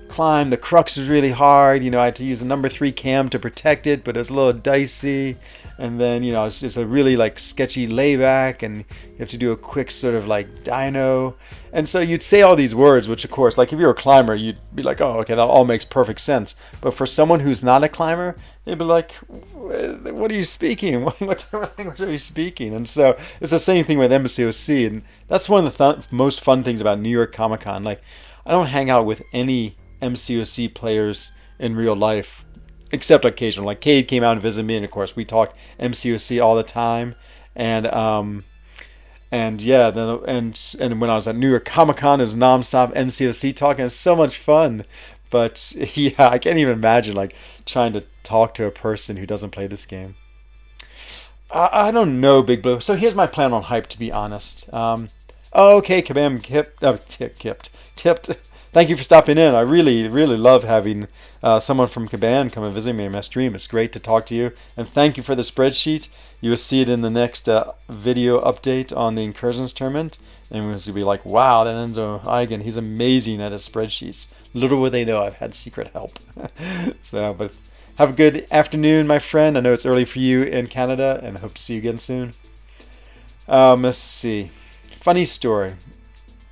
Speaker 1: climb. The crux was really hard. I had to use a number 3 cam to protect it, but it was a little dicey. and then it's just a really like sketchy layback, and you have to do a quick sort of like dyno, and so you'd say all these words, which of course, like if you're a climber, you'd be like, oh, okay, that all makes perfect sense. But for someone who's not a climber, they'd be like, what are you speaking? What type of language are you speaking? And so it's the same thing with MCOC, and that's one of the most fun things about New York Comic Con. Like, I don't hang out with any MCOC players in real life, except occasional. Like Cade came out and visited me, and of course we talked MCOC all the time. And yeah, and when I was at New York Comic Con, it was nonstop MCOC talking. It's so much fun. But yeah, I can't even imagine like trying to talk to a person who doesn't play this game. I don't know, Big Blue. So here's my plan on hype, to be honest. Okay, Kabam tipped. Thank you for stopping in. I really, really love having someone from Kabam come and visit me in my stream. It's great to talk to you. And thank you for the spreadsheet. You will see it in the next video update on the Incursions tournament. And we'll be like, wow, that Enzo Eigen, he's amazing at his spreadsheets. Little will they know I've had secret help. But have a good afternoon, my friend. I know it's early for you in Canada, and I hope to see you again soon. Let's see. Funny story.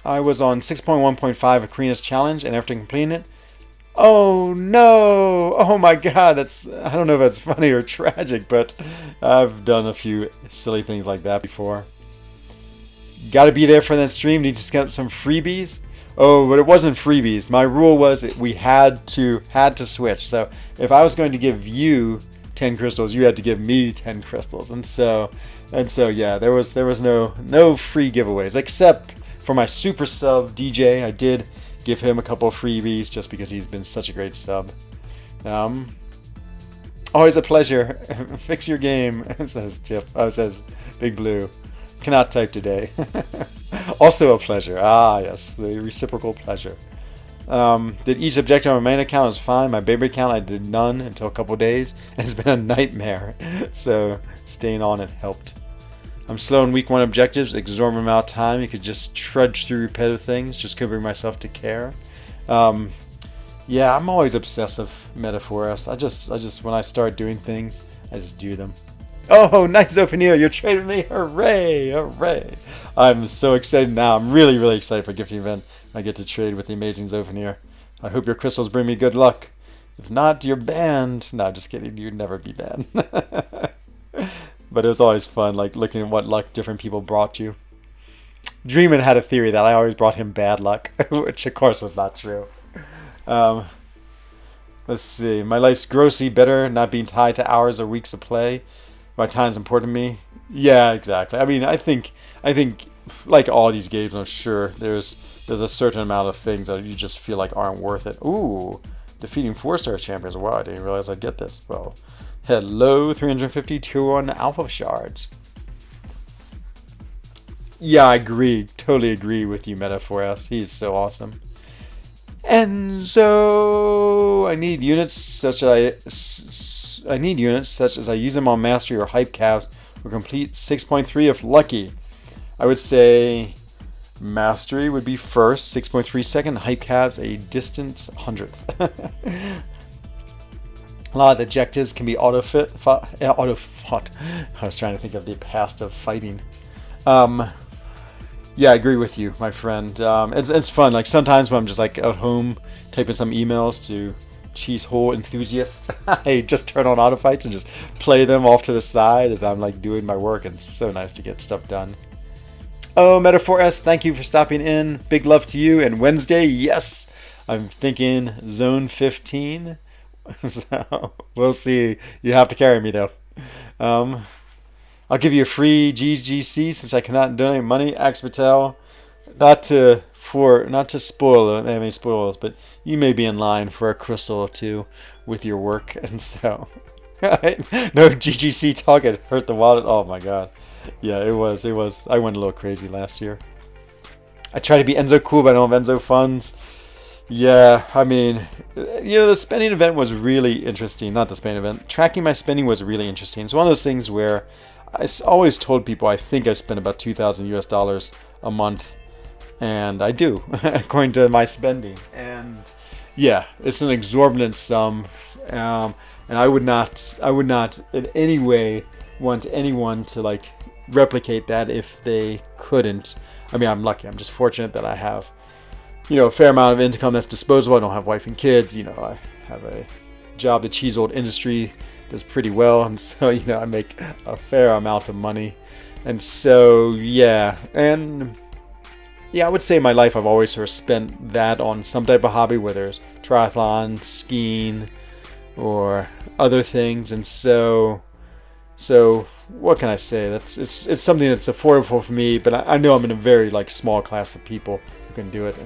Speaker 1: I was on 6.1.5 Akrina's challenge, and after completing it, oh no! Oh my god, I don't know if that's funny or tragic, but I've done a few silly things like that before. Gotta be there for that stream, need to get some freebies. Oh, but it wasn't freebies. My rule was that we had to switch. So if I was going to give you 10 crystals, you had to give me 10 crystals. And so yeah, there was no free giveaways, except for my super sub DJ. I did give him a couple of freebies just because he's been such a great sub. Always a pleasure. Fix your game, says Tip. Says Big Blue. Cannot type today. Also a pleasure. Ah, yes, the reciprocal pleasure. Did each objective on my main account was fine. My baby account I did none until a couple days, and it's been a nightmare. So staying on it helped. I'm slow in week 1 objectives, exorbitant amount of time. You could just trudge through repetitive things. Just couldn't bring myself to care. Yeah, I'm always obsessive, Metaphorus. I just when I start doing things, I just do them. Oh, nice Ophelia, you're trading me. Hooray, hooray. I'm so excited now. I'm really, really excited for gifting event. I get to trade with the amazing Zophanier. I hope your crystals bring me good luck. If not, you're banned. No, just kidding. You'd never be banned. But it was always fun, like looking at what luck different people brought you. Dreamin had a theory that I always brought him bad luck, which of course was not true. Let's see. My life's grossly better not being tied to hours or weeks of play. My time's important to me. Yeah, exactly. I mean, I think like all these games, I'm sure there's a certain amount of things that you just feel like aren't worth it. Ooh, defeating 4-star champions. Wow, I didn't realize I'd get this. Well, hello, 350 tier 1 alpha shards. Yeah, I agree. Totally agree with you, Metaphorus. He's so awesome. And so I need units such as I use them on mastery or hype caps or complete 6.3 if lucky. I would say mastery would be first, 6.3 second, hype caps a distant 100th. A lot of the objectives can be auto fought. I was trying to think of the past of fighting. Yeah, I agree with you, my friend. It's fun. Like sometimes when I'm just like at home typing some emails to cheese hole enthusiasts, I just turn on auto fights and just play them off to the side as I'm like doing my work, and it's so nice to get stuff done. Oh, Metaphor S, thank you for stopping in. Big love to you. And Wednesday, yes, I'm thinking zone 15. So we'll see. You have to carry me though. I'll give you a free GGC since I cannot donate money. Axe Patel, not to spoil any spoilers, but you may be in line for a crystal or two with your work, and so no GGC talk. It hurt the wallet. Oh my god, yeah, it was. I went a little crazy last year. I try to be Enzo cool, but I don't have Enzo funds. Yeah, I mean, the spending event was really interesting. Not the spending event. Tracking my spending was really interesting. It's one of those things where I always told people I think I spend about $2,000 a month, and I do, according to my spending. And yeah, it's an exorbitant sum, and I would not in any way want anyone to like replicate that if they couldn't. I mean, I'm lucky. I'm just fortunate that I have, a fair amount of income that's disposable. I don't have wife and kids. I have a job. The cheese old industry does pretty well, and so I make a fair amount of money. And so yeah, and yeah, I would say in my life I've always sort of spent that on some type of hobby, whether it's triathlon, skiing, or other things. And so what can I say? It's something that's affordable for me, but I know I'm in a very like small class of people who can do it.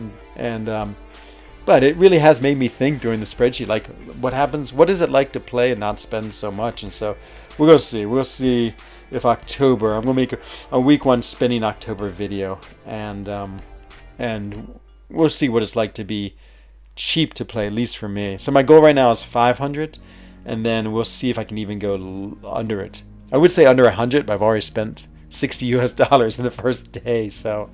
Speaker 1: But it really has made me think during the spreadsheet, like what happens, what is it like to play and not spend so much? And so we'll see if October, I'm gonna make a week 1 spending October video, and we'll see what it's like to be cheap to play, at least for me. So my goal right now is 500, and then we'll see if I can even go under it. I would say under 100, but I've already spent $60 in the first day, so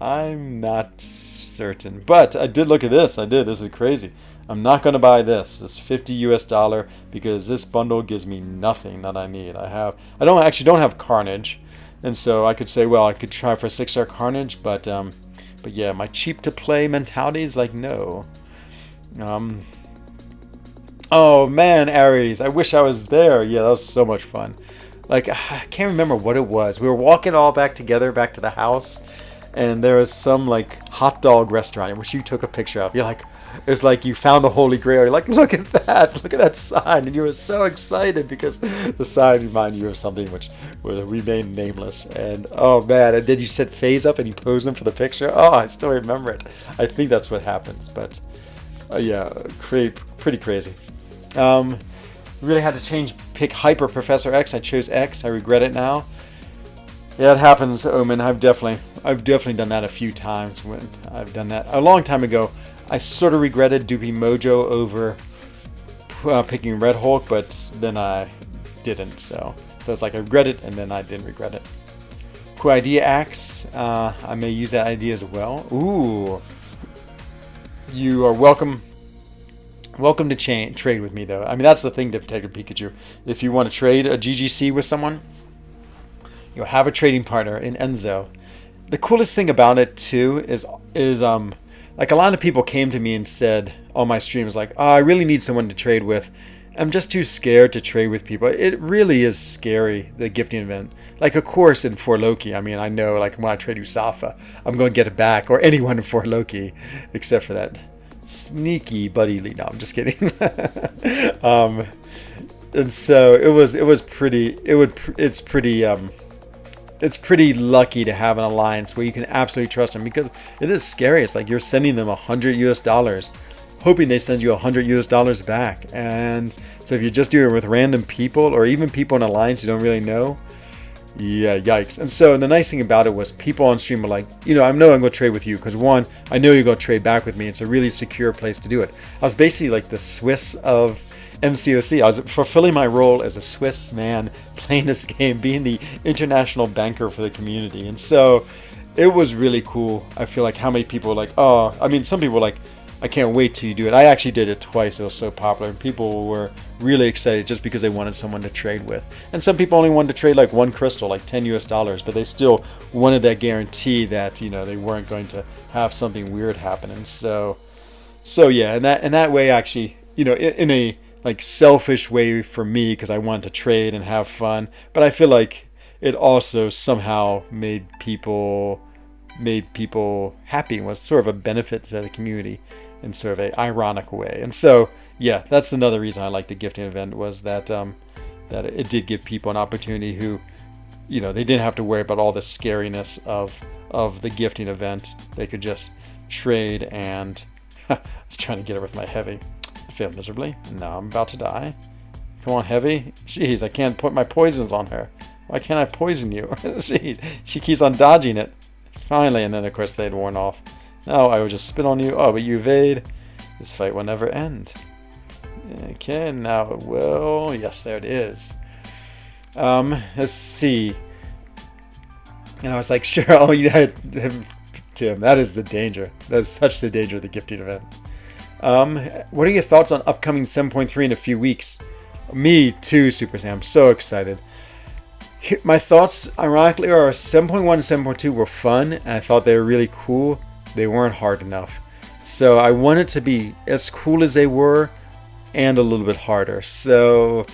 Speaker 1: I'm not certain. But I did look at this. This is crazy. I'm not going to buy this. It's $50 because this bundle gives me nothing that I need. I don't have Carnage, and so I could say, well, I could try for a 6-star Carnage, but yeah, my cheap to play mentality is like no. Oh man, Aries, I wish I was there. Yeah, that was so much fun. Like, I can't remember what it was. We were walking all back together back to the house, and there was some like hot dog restaurant which you took a picture of. You're like, it's like you found the Holy Grail. You're like, look at that sign, and you were so excited because the sign reminded you of something which will remain nameless. And oh man, and then you set Phase up and you posed them for the picture. Oh, I still remember it. I think that's what happens, but yeah, pretty crazy. Really had to pick Hyper Professor X. I chose X. I regret it now. Yeah, it happens, Omen. I've definitely done that a few times. When I've done that a long time ago, I sort of regretted Doopy Mojo over picking Red Hulk, but then I didn't. So it's like I regret it, and then I didn't regret it. Cool idea, Axe. I may use that idea as well. Ooh, you are welcome. Welcome to trade with me, though. I mean, that's the thing, Detective Pikachu. If you want to trade a GGC with someone, you'll have a trading partner in Enzo. The coolest thing about it too is like a lot of people came to me and said on my streams like, oh, I really need someone to trade with. I'm just too scared to trade with people. It really is scary, the gifting event. Like, of course, in For Loki, I mean, I know like when I trade Usafa, I'm going to get it back, or anyone in For Loki, except for that sneaky Buddy Lee. No, I'm just kidding. And so it's pretty lucky to have an alliance where you can absolutely trust them, because it is scary. It's like you're sending them $100 hoping they send you $100 back. And so if you just do it with random people, or even people in alliance you don't really know, yeah, yikes. And so the nice thing about it was people on stream were like, I know I'm going to trade with you because, one, I know you're going to trade back with me. It's a really secure place to do it. I was basically like the Swiss of MCOC. I was fulfilling my role as a Swiss man playing this game, being the international banker for the community. And so it was really cool. I feel like how many people were like, oh, I mean, some people were like, I can't wait till you do it. I actually did it twice. It was so popular. And people were really excited just because they wanted someone to trade with. And some people only wanted to trade like one crystal, like $10, but they still wanted that guarantee that, they weren't going to have something weird happen. And so yeah, and that way actually, in a like selfish way for me, because I wanted to trade and have fun, but I feel like it also somehow made people happy and was sort of a benefit to the community in sort of an ironic way. And so yeah, that's another reason I like the gifting event, was that that it did give people an opportunity who, they didn't have to worry about all the scariness of the gifting event. They could just trade. And I was trying to get it with my heavy. I failed miserably. Now I'm about to die. Come on, heavy. Jeez, I can't put my poisons on her. Why can't I poison you? Jeez, she keeps on dodging it. Finally, and then of course they'd worn off. Now I would just spit on you. Oh, but you evade. This fight will never end. Okay, now it will. Yes, there it is. Let's see. And I was like, sure. Oh, yeah, Tim. That is the danger. That is such the danger of the gifting event. What are your thoughts on upcoming 7.3 in a few weeks? Me too, Super Sam. I'm so excited. My thoughts, ironically, are 7.1 and 7.2 were fun, and I thought they were really cool. They weren't hard enough. So I wanted to be as cool as they were, and a little bit harder. So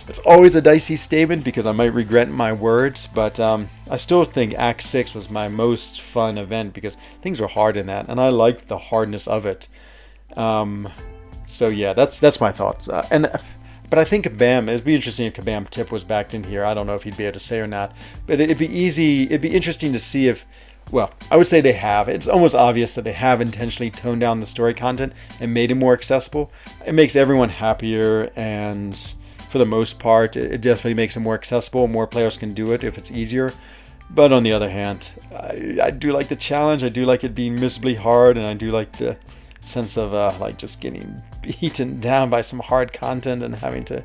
Speaker 1: it's always a dicey statement because I might regret my words, but I still think Act 6 was my most fun event because things were hard in that, and I liked the hardness of it. So yeah, that's my thoughts. But I think Kabam, it'd be interesting if Kabam Tip was back in here. I don't know if he'd be able to say or not, but it'd be interesting to see if, well, I would say they have. It's almost obvious that they have intentionally toned down the story content and made it more accessible. It makes everyone happier, and for the most part, it definitely makes it more accessible. More players can do it if it's easier. But on the other hand, I do like the challenge. I do like it being miserably hard, and I do like the sense of like just getting beaten down by some hard content and having to,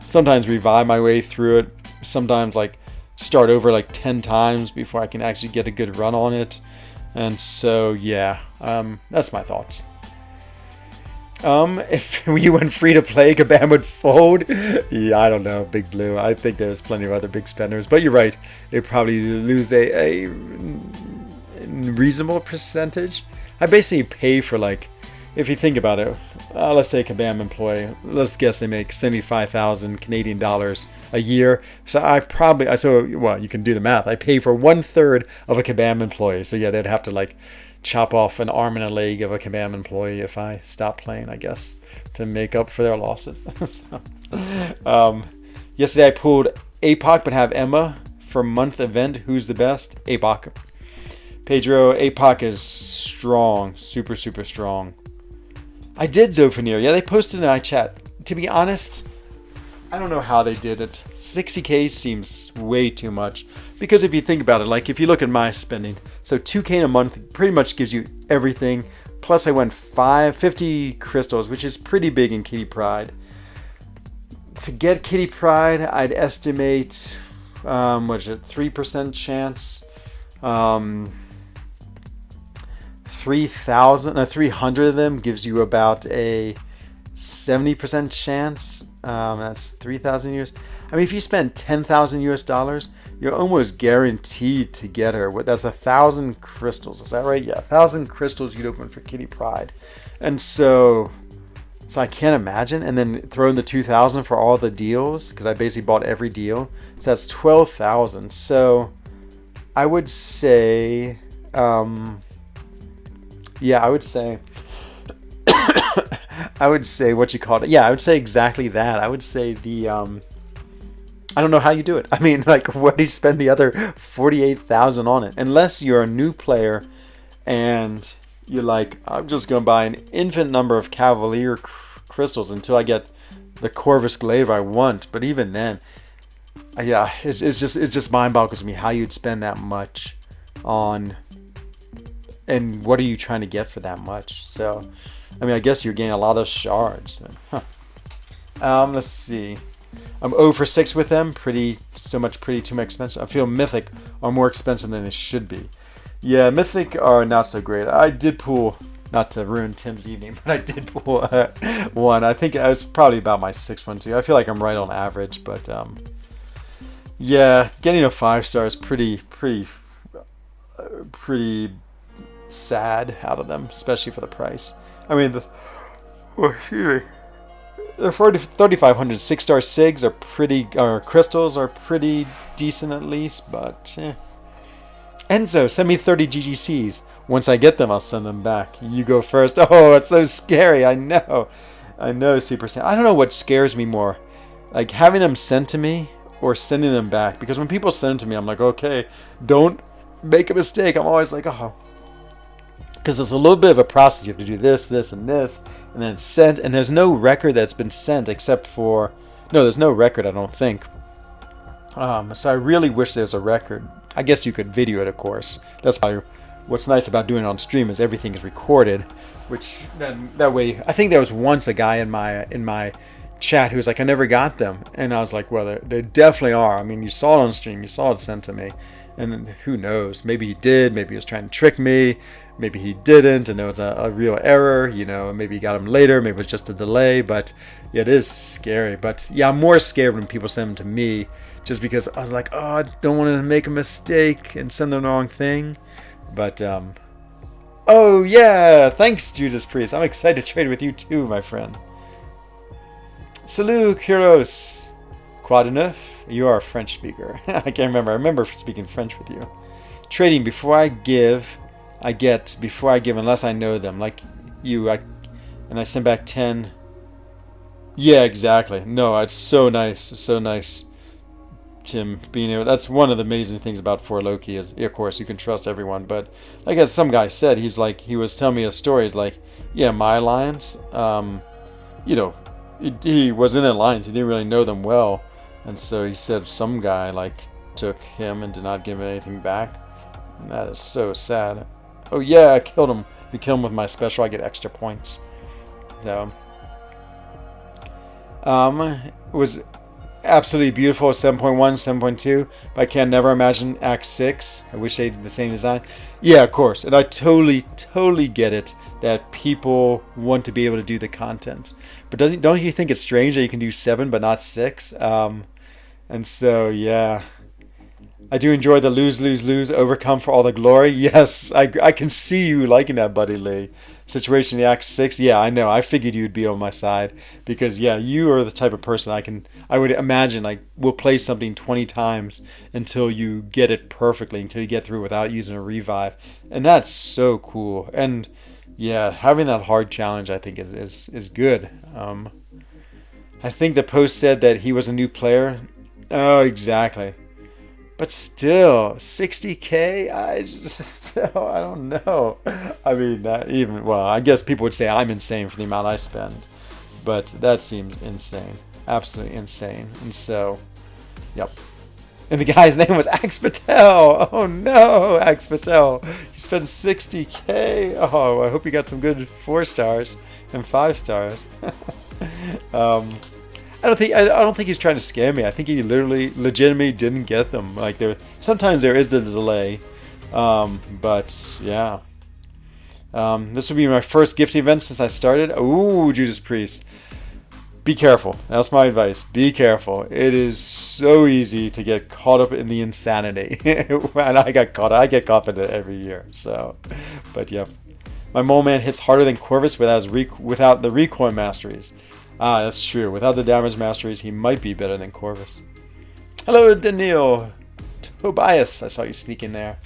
Speaker 1: sometimes revive my way through it. Sometimes like start over like 10 times before I can actually get a good run on it. And so yeah, that's my thoughts. If you went free to play, Kabam would fold. Yeah, I don't know, Big Blue. I think there's plenty of other big spenders, but you're right. They'd probably lose a reasonable percentage. I basically pay for, like, if you think about it, let's say a Kabam employee, let's guess they make 75,000 Canadian dollars a year. So well, you can do the math. I pay for 1/3 of a Kabam employee. So yeah, they'd have to like chop off an arm and a leg of a Kabam employee if I stop playing, I guess, to make up for their losses. Yesterday I pulled APOC but have Emma for month event. Who's the best? APOC. Pedro, APOC is strong. Super, super strong. I did Zophaneer. Yeah, they posted in iChat. To be honest, I don't know how they did it. 60K seems way too much. Because if you think about it, like if you look at my spending, so 2K in a month pretty much gives you everything. Plus I went 50 crystals, which is pretty big in Kitty Pride. To get Kitty Pride, I'd estimate, 3% chance. 300 of them gives you about a 70% chance. That's 3,000 US. I mean, if you spend 10,000 US dollars, you're almost guaranteed to get her. That's 1,000 crystals. Is that right? Yeah, 1,000 crystals you'd open for Kitty Pride. And so I can't imagine. And then throw in the 2,000 for all the deals, because I basically bought every deal. So that's 12,000. So I would say, I would say what you called it. Yeah, I would say exactly that. I would say I don't know how you do it. I mean, like, what do you spend the other 48,000 on it? Unless you're a new player and you're like, I'm just going to buy an infinite number of Cavalier crystals until I get the Corvus Glaive I want. But even then, yeah, it's just mind boggles to me how you'd spend that much on, and what are you trying to get for that much? So, I mean, I guess you're getting a lot of shards. Let's see. I'm 0 for 6 with them. Pretty too much expensive. I feel Mythic are more expensive than they should be. Yeah, Mythic are not so great. I did pull, not to ruin Tim's evening, but I did pull one. I think I was probably about my 6th one too. I feel like I'm right on average, but yeah, getting a 5-star is pretty sad out of them, especially for the price. I mean, excuse me. The 3,500 6-star SIGs are crystals are pretty decent at least, but Enzo, send me 30 GGCs. Once I get them, I'll send them back. You go first. Oh, it's so scary. I know, Super Sam. I don't know what scares me more, like having them sent to me or sending them back. Because when people send them to me, I'm like, okay, don't make a mistake. I'm always like, oh. Because it's a little bit of a process. You have to do this, and this, and then it's sent. And there's no record that's been sent except for... No, there's no record, I don't think. So I really wish there's a record. I guess you could video it, of course. That's probably what's nice about doing it on stream is everything is recorded. Which, then that way... I think there was once a guy in my chat who was like, I never got them. And I was like, well, they definitely are. I mean, you saw it on stream. You saw it sent to me. And who knows? Maybe he did. Maybe he was trying to trick me. Maybe he didn't, and there was a real error, maybe he got him later, maybe it was just a delay, but yeah, it is scary. But yeah, I'm more scared when people send them to me just because I was like, oh, I don't want to make a mistake and send them the wrong thing. But oh yeah, thanks Judas Priest. I'm excited to trade with you too, my friend. Salut, Kyros. Quoi de neuf? You are a French speaker. I can't remember. I remember speaking French with you. Trading before I give, I get before I give unless I know them. Like you, and I send back 10. Yeah, exactly. No, it's so nice. It's so nice, Tim, being able. That's one of the amazing things about For Loki is, of course, you can trust everyone. But like as some guy said, he was telling me a story. He's like, yeah, my alliance, you know, he was in alliance. He didn't really know them well, and so he said some guy like took him and did not give anything back, and that is so sad. Oh yeah, I killed him. If you kill him with my special, I get extra points. So. It was absolutely beautiful, 7.1, 7.2, but I can never imagine Act 6. I wish they did the same design. Yeah, of course, and I totally get it that people want to be able to do the content. But don't you think it's strange that you can do 7 but not 6? And so, yeah. I do enjoy the lose, overcome for all the glory. Yes, I can see you liking that, Buddy Lee. Situation in the Act 6, yeah, I know. I figured you'd be on my side because, yeah, you are the type of person I would imagine, like, will play something 20 times until you get it perfectly, until you get through without using a revive. And that's so cool. And, yeah, having that hard challenge, I think, is good. I think the post said that he was a new player. Oh, exactly. But still, 60K? I don't know. I mean, I guess people would say I'm insane for the amount I spend. But that seems insane. Absolutely insane. And so, yep. And the guy's name was Axe Patel. Oh no, Axe Patel. You spent 60K. Oh, I hope you got some good 4 stars and 5 stars. I don't think he's trying to scam me. I think he legitimately didn't get them. Like sometimes there is the delay, but yeah. This will be my first gift event since I started. Ooh, Judas Priest. Be careful. That's my advice. Be careful. It is so easy to get caught up in the insanity, and I get caught in it every year. So, but yep. My Mole Man hits harder than Corvus without the recoil masteries. Ah, that's true. Without the damage masteries, he might be better than Corvus. Hello, Daniil. Tobias, I saw you sneak in there.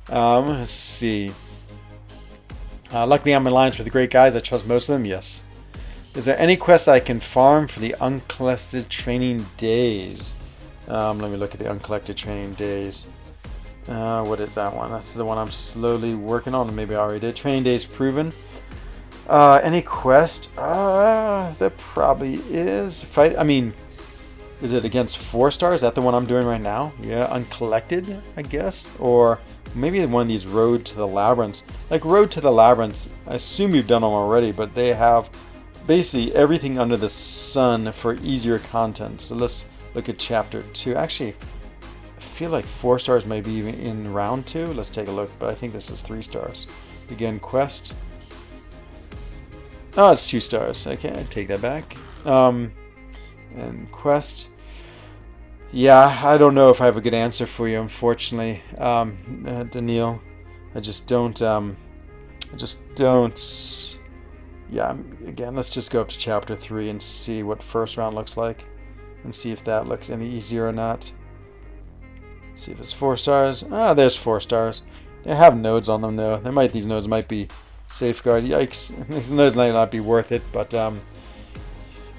Speaker 1: Let's see. Luckily, I'm in alliance with the great guys. I trust most of them. Yes. Is there any quest I can farm for the Uncollected training days? Let me look at the Uncollected training days. What is that one? That's the one I'm slowly working on. Maybe I already did. Training days proven. Any quest? There probably is. Is it against 4 stars? Is that the one I'm doing right now? Yeah, Uncollected, I guess? Or maybe one of these Road to the Labyrinths. Like Road to the Labyrinths, I assume you've done them already, but they have basically everything under the sun for easier content. So let's look at Chapter 2. Actually, I feel like 4 stars may be even in round 2. Let's take a look, but I think this is 3 stars. Begin quest. Oh, it's 2 stars. Okay, I take that back. And quest. Yeah, I don't know if I have a good answer for you, unfortunately, Daniil. I just don't. Yeah, again, let's just go up to Chapter 3 and see what first round looks like, and see if that looks any easier or not. See if it's 4 stars. Ah, there's 4 stars. They have nodes on them though. These nodes might be safeguard. Yikes! These nodes might not be worth it, but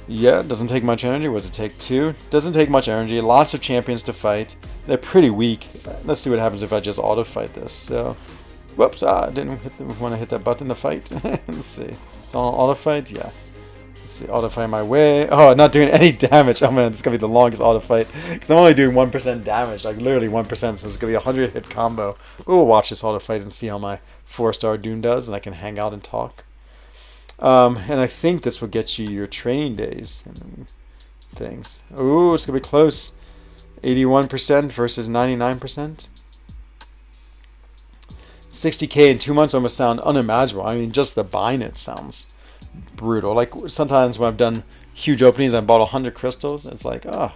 Speaker 1: yeah, it doesn't take much energy. What does it take? 2? Doesn't take much energy. Lots of champions to fight. They're pretty weak. Let's see what happens if I just auto fight this. So, whoops! I didn't want to hit that button to fight. Let's see. It's on auto fight. Yeah. Let's see. Auto fight my way. Oh, not doing any damage. Oh man, this is gonna be the longest auto fight because I'm only doing 1% damage, like literally 1%. So it's gonna be a 100-hit combo. We'll watch this auto fight and see how my 4-star Doom does, and I can hang out and talk. And I think this will get you your training days and things. Ooh, it's gonna be close. 81% versus 99%. 60K in 2 months almost sound unimaginable. I mean, just the buying it sounds brutal. Like sometimes when I've done huge openings, I bought 100 crystals. It's like, oh,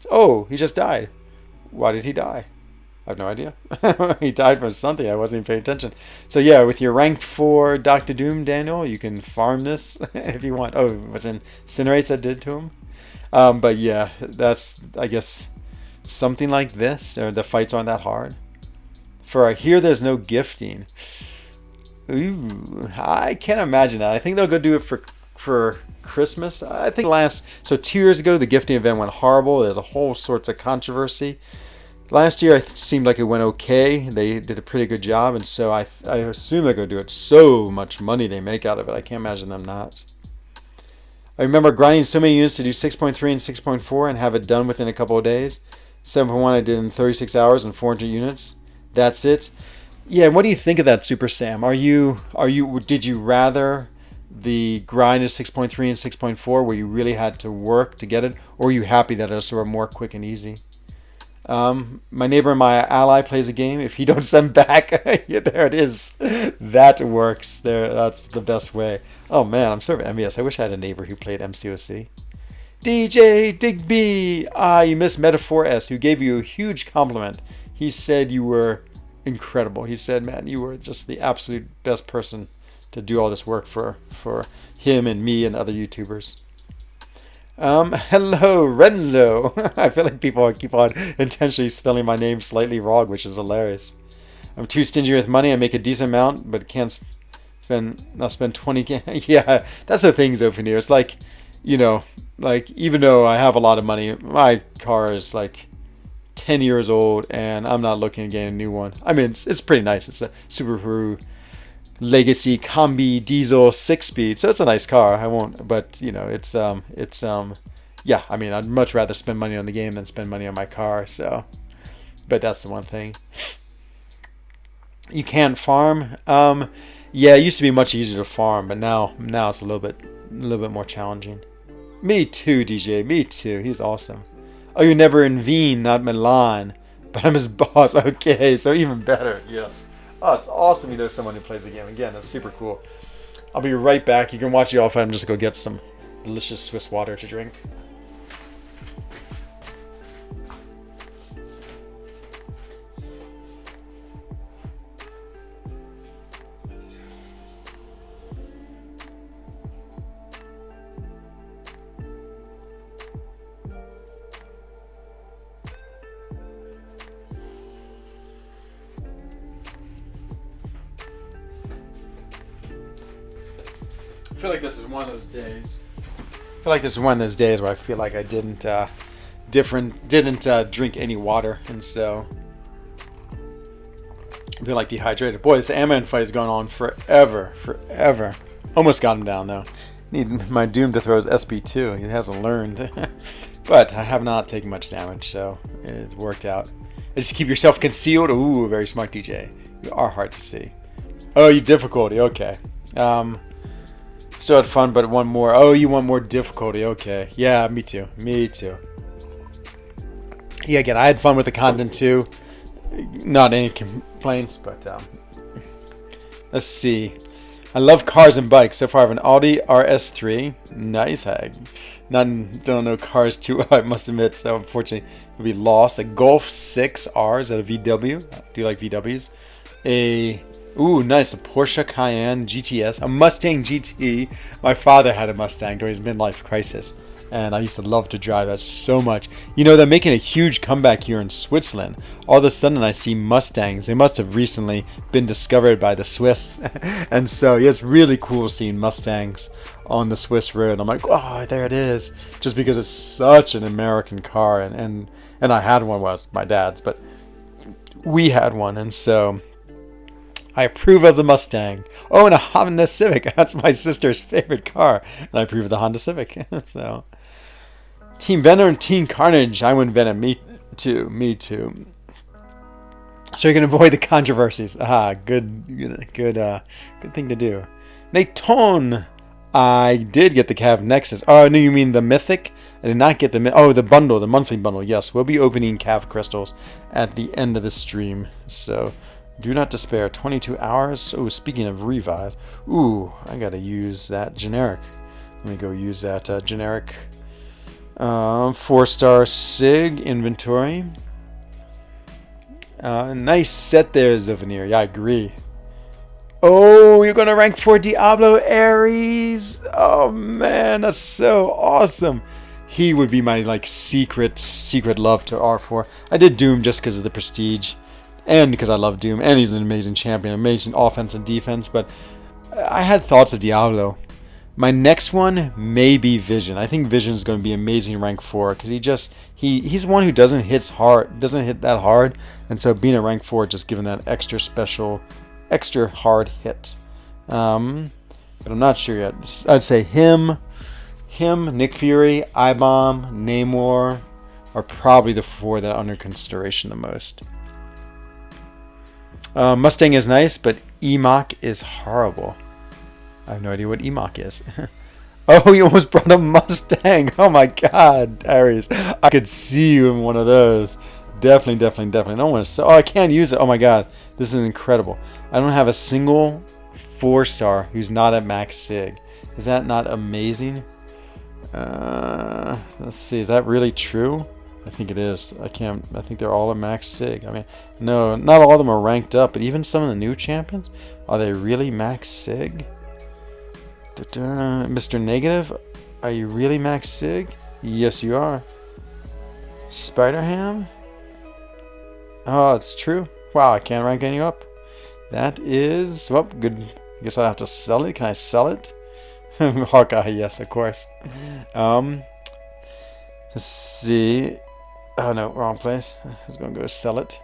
Speaker 1: Oh, he just died. Why did he die? I have no idea. He died from something. I wasn't even paying attention. So yeah, with your rank 4 Doctor Doom, Daniel, you can farm this if you want. Oh, it was Incinerates that did to him. But yeah, that's, I guess, something like this. Or the fights aren't that hard. For here, there's no gifting. Ooh, I can't imagine that. I think they'll go do it for Christmas. I think so 2 years ago, the gifting event went horrible. There's a whole sorts of controversy. Last year, it seemed like it went okay. They did a pretty good job, and so I assume they're going to do it. So much money they make out of it. I can't imagine them not. I remember grinding so many units to do 6.3 and 6.4 and have it done within a couple of days. 7.1 I did in 36 hours and 400 units. That's it. Yeah, what do you think of that, Super Sam? Did you rather the grind of 6.3 and 6.4 where you really had to work to get it, or were you happy that it was sort of more quick and easy? My neighbor and my ally plays a game. If he don't send back, yeah, there it is. That works. That's the best way. Oh man, I'm sort of envious. I wish I had a neighbor who played MCOC. DJ Digby, you missed Metaphor S, who gave you a huge compliment. He said you were incredible. He said, man, you were just the absolute best person to do all this work for him and me and other YouTubers. Hello, Renzo. I feel like people keep on intentionally spelling my name slightly wrong, which is hilarious. I'm too stingy with money. I make a decent amount, but can't spend. I'll spend 20. Yeah, that's the thing, Zophaneer. It's like, like even though I have a lot of money, my car is like 10 years old, and I'm not looking to get a new one. I mean, it's pretty nice. It's a Subaru Legacy Combi Diesel 6-speed, so it's a nice car. I won't, but yeah. I mean, I'd much rather spend money on the game than spend money on my car. So, but that's the one thing. You can't farm. Yeah, it used to be much easier to farm, but now it's a little bit more challenging. Me too, DJ. Me too. He's awesome. Oh, you're never in Wien, not Milan, but I'm his boss. Okay, so even better. Yes. Oh, it's awesome you know someone who plays the game. Again, that's super cool. I'll be right back. You can watch the off. I'm just go get some delicious Swiss water to drink. I feel like this is one of those days. Where I feel like I didn't drink any water, and so I feel like dehydrated. Boy, this Amman fight is going on forever. Almost got him down though. Need my Doom to throw his SP2. He hasn't learned, but I have not taken much damage, so it's worked out. Just keep yourself concealed. Ooh, very smart, DJ. You are hard to see. Oh, you difficulty. Okay. Still had fun, but one more. Oh, you want more difficulty. Okay. Yeah, me too. Yeah, again, I had fun with the content too. Not any complaints, but let's see. I love cars and bikes. So far, I have an Audi RS3. Nice. I don't know cars too well, I must admit. So unfortunately, it'll be lost. A Golf 6R. Is that a VW? Do you like VWs? Ooh, nice. A Porsche Cayenne GTS. A Mustang GT. My father had a Mustang during his midlife crisis, and I used to love to drive that so much. You know, they're making a huge comeback here in Switzerland. All of a sudden, I see Mustangs. They must have recently been discovered by the Swiss. And so, yeah, it's really cool seeing Mustangs on the Swiss road. I'm like, oh, there it is. Just because it's such an American car. And I had one, well, it was my dad's, but we had one. And so I approve of the Mustang. Oh, and a Honda Civic. That's my sister's favorite car. And I approve of the Honda Civic. So, Team Venom and Team Carnage. I win Venom. Me too. So you can avoid the controversies. Good thing to do. Naton. I did get the Cav Nexus. Oh, no, you mean the Mythic? I did not get the bundle, the monthly bundle. Yes, we'll be opening Cav crystals at the end of the stream. So do not despair. 22 hours. Oh, speaking of revives. Ooh, I gotta use that generic. Let me go use that generic 4-star Sig inventory. Nice set there, Zovanir. Yeah, I agree. Oh, you're gonna rank 4 Diablo Ares. Oh man, that's so awesome. He would be my like secret love to R4. I did Doom just because of the prestige, and because I love Doom, and he's an amazing champion, amazing offense and defense. But I had thoughts of Diablo. My next one may be Vision. I think Vision is going to be amazing rank 4 because he's one who doesn't hit that hard, and so being a rank 4 just giving that extra hard hit. But I'm not sure yet. I'd say him, Nick Fury, iBomb, Namor are probably the 4 that are under consideration the most. Mustang is nice, but EMOC is horrible. I have no idea what EMOC is. Oh, you almost brought a Mustang. Oh my God, Aries. I could see you in one of those. Definitely. I don't want to. Oh, I can't use it. Oh my God, this is incredible. I don't have a single 4-star who's not at max Sig. Is that not amazing? Let's see. Is that really true? I think it is. I think they're all at max Sig. I mean, no, not all of them are ranked up, but even some of the new champions, are they really max Sig? Mr. Negative, are you really max Sig? Yes, you are. Spider-Ham? Oh, it's true. Wow, I can't rank any up. That is, well, good. I guess I'll have to sell it. Can I sell it? Hawkeye, yes, of course. Let's see. Oh no, wrong place. I was going to go sell it.